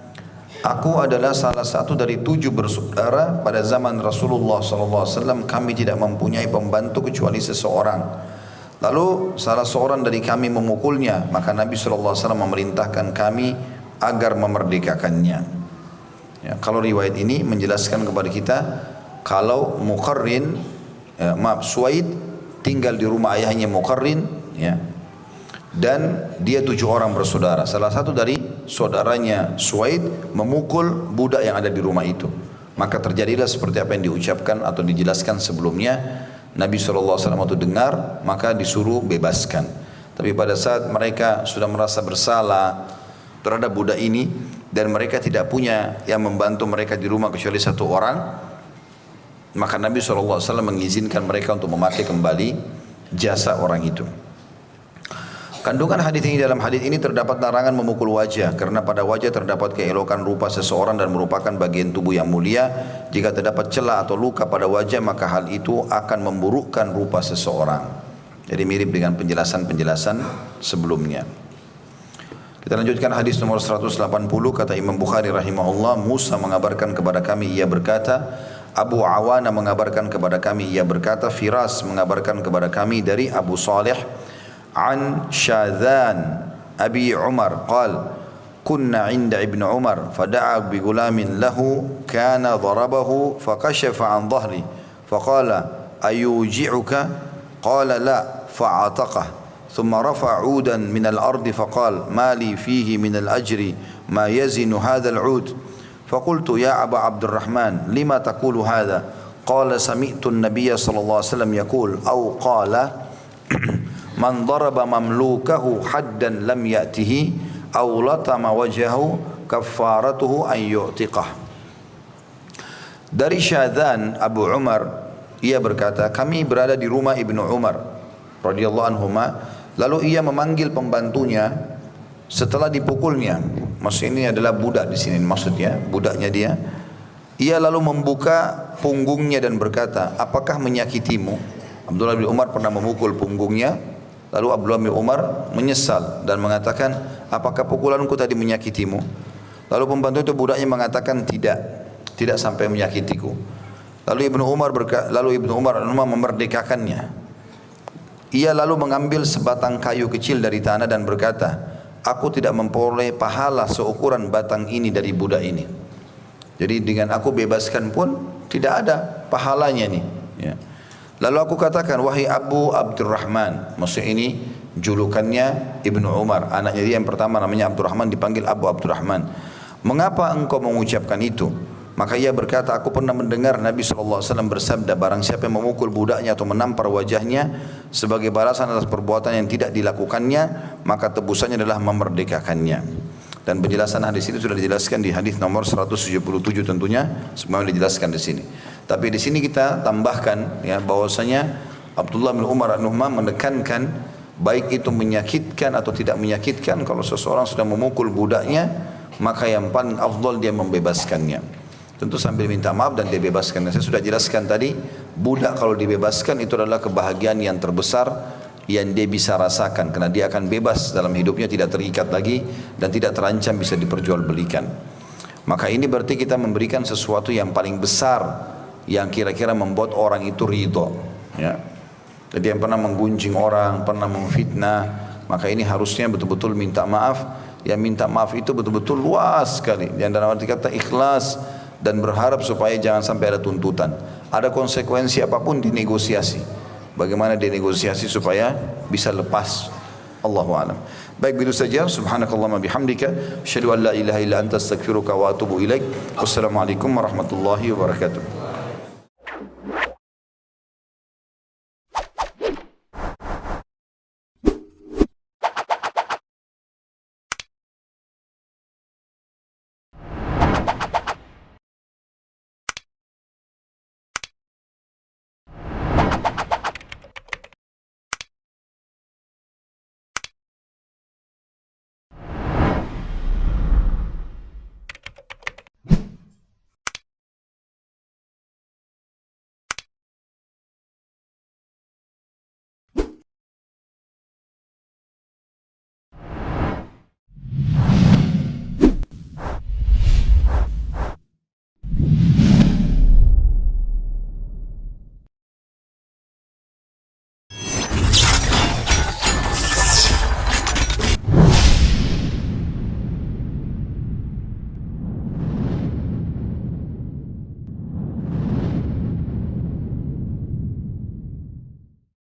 Aku adalah salah satu dari 7 bersaudara pada zaman Rasulullah SAW. Kami tidak mempunyai pembantu kecuali seseorang. Lalu salah seorang dari kami memukulnya, maka Nabi SAW memerintahkan kami agar memerdekakannya. Ya, kalau riwayat ini menjelaskan kepada kita, kalau Muqarrin, Suwaid tinggal di rumah ayahnya Muqarrin, ya, dan dia 7 orang bersaudara. Salah satu dari saudaranya Suwaid memukul budak yang ada di rumah itu. Maka terjadilah seperti apa yang diucapkan atau dijelaskan sebelumnya. Nabi SAW itu dengar, maka disuruh bebaskan. Tapi pada saat mereka sudah merasa bersalah terhadap budak ini, dan mereka tidak punya yang membantu mereka di rumah kecuali 1 orang, maka Nabi SAW mengizinkan mereka untuk memakai kembali jasa orang itu. Kandungan hadis ini, dalam hadis ini terdapat larangan memukul wajah, karena pada wajah terdapat keelokan rupa seseorang dan merupakan bagian tubuh yang mulia. Jika terdapat celah atau luka pada wajah, maka hal itu akan memburukkan rupa seseorang. Jadi mirip dengan penjelasan-penjelasan sebelumnya. Kita lanjutkan hadis nomor 180. Kata Imam Bukhari rahimahullah, Musa mengabarkan kepada kami, ia berkata, Abu Awana mengabarkan kepada kami, ia berkata, Firas mengabarkan kepada kami dari Abu Salih عن شاذان أبي عمر قال كنا عند ابن عمر فدعا بغلام له كان ضربه فكشف عن ظهره فقال أيوجعك قال لا فعاتقه ثم رفع عودا من الأرض فقال ما لي فيه من الأجر ما يزن هذا العود فقلت يا أبا عبد الرحمن لما تقول هذا قال سمعت النبي صلى الله عليه وسلم يقول أو قال Man daraba mamlukahu haddan lam ya'tihi aw latama wajhahu kaffaratuhu an yu'tiqah. Dari Syadzan Abu Umar, ia berkata, kami berada di rumah Ibnu Umar radhiyallahu anhuma, lalu ia memanggil pembantunya setelah dipukulnya. Maksud ini adalah budak di sini, maksudnya budaknya dia. Ia lalu membuka punggungnya dan berkata, apakah menyakitimu? Abdullah bin Umar pernah memukul punggungnya. Lalu Abdullah bin Umar menyesal dan mengatakan, apakah pukulanku tadi menyakitimu? Lalu pembantu itu budaknya mengatakan, tidak sampai menyakitiku. Lalu Ibnu Umar memerdekakannya. Ia lalu mengambil sebatang kayu kecil dari tanah dan berkata, aku tidak memperoleh pahala seukuran batang ini dari budak ini. Jadi dengan aku bebaskan pun tidak ada pahalanya nih. Ya. Lalu aku katakan, wahai Abu Abdurrahman, maksud ini julukannya Ibnu Umar, anaknya dia yang pertama namanya Abdurrahman, dipanggil Abu Abdurrahman. Mengapa engkau mengucapkan itu? Maka ia berkata, aku pernah mendengar Nabi SAW bersabda, barang siapa yang memukul budaknya atau menampar wajahnya sebagai balasan atas perbuatan yang tidak dilakukannya, maka tebusannya adalah memerdekakannya. Dan penjelasan hadis itu sudah dijelaskan di hadis nomor 177 tentunya, semua dijelaskan di sini. Tapi di sini kita tambahkan ya bahwasanya Abdullah bin Umar an-Nuhman menekankan baik itu menyakitkan atau tidak menyakitkan, kalau seseorang sudah memukul budaknya maka yang paling afdal dia membebaskannya. Tentu sambil minta maaf dan dia bebaskan. Saya sudah jelaskan tadi, budak kalau dibebaskan itu adalah kebahagiaan yang terbesar yang dia bisa rasakan, karena dia akan bebas dalam hidupnya, tidak terikat lagi dan tidak terancam bisa diperjualbelikan. Maka ini berarti kita memberikan sesuatu yang paling besar yang kira-kira membuat orang itu ridho. Ya. Jadi yang pernah menggunjing orang, pernah memfitnah, maka ini harusnya betul-betul minta maaf. Yang minta maaf itu betul-betul luas sekali. Yang dalam arti kata ikhlas dan berharap supaya jangan sampai ada tuntutan. Ada konsekuensi apapun dinegosiasi. Bagaimana dinegosiasi supaya bisa lepas. Allahu a'lam. Baik, begitu saja. Subhanakallahumma bihamdika, asyhadu an la ilaha illa anta astaghfiruka wa atubu ilaik. Wassalamualaikum warahmatullahi wabarakatuh.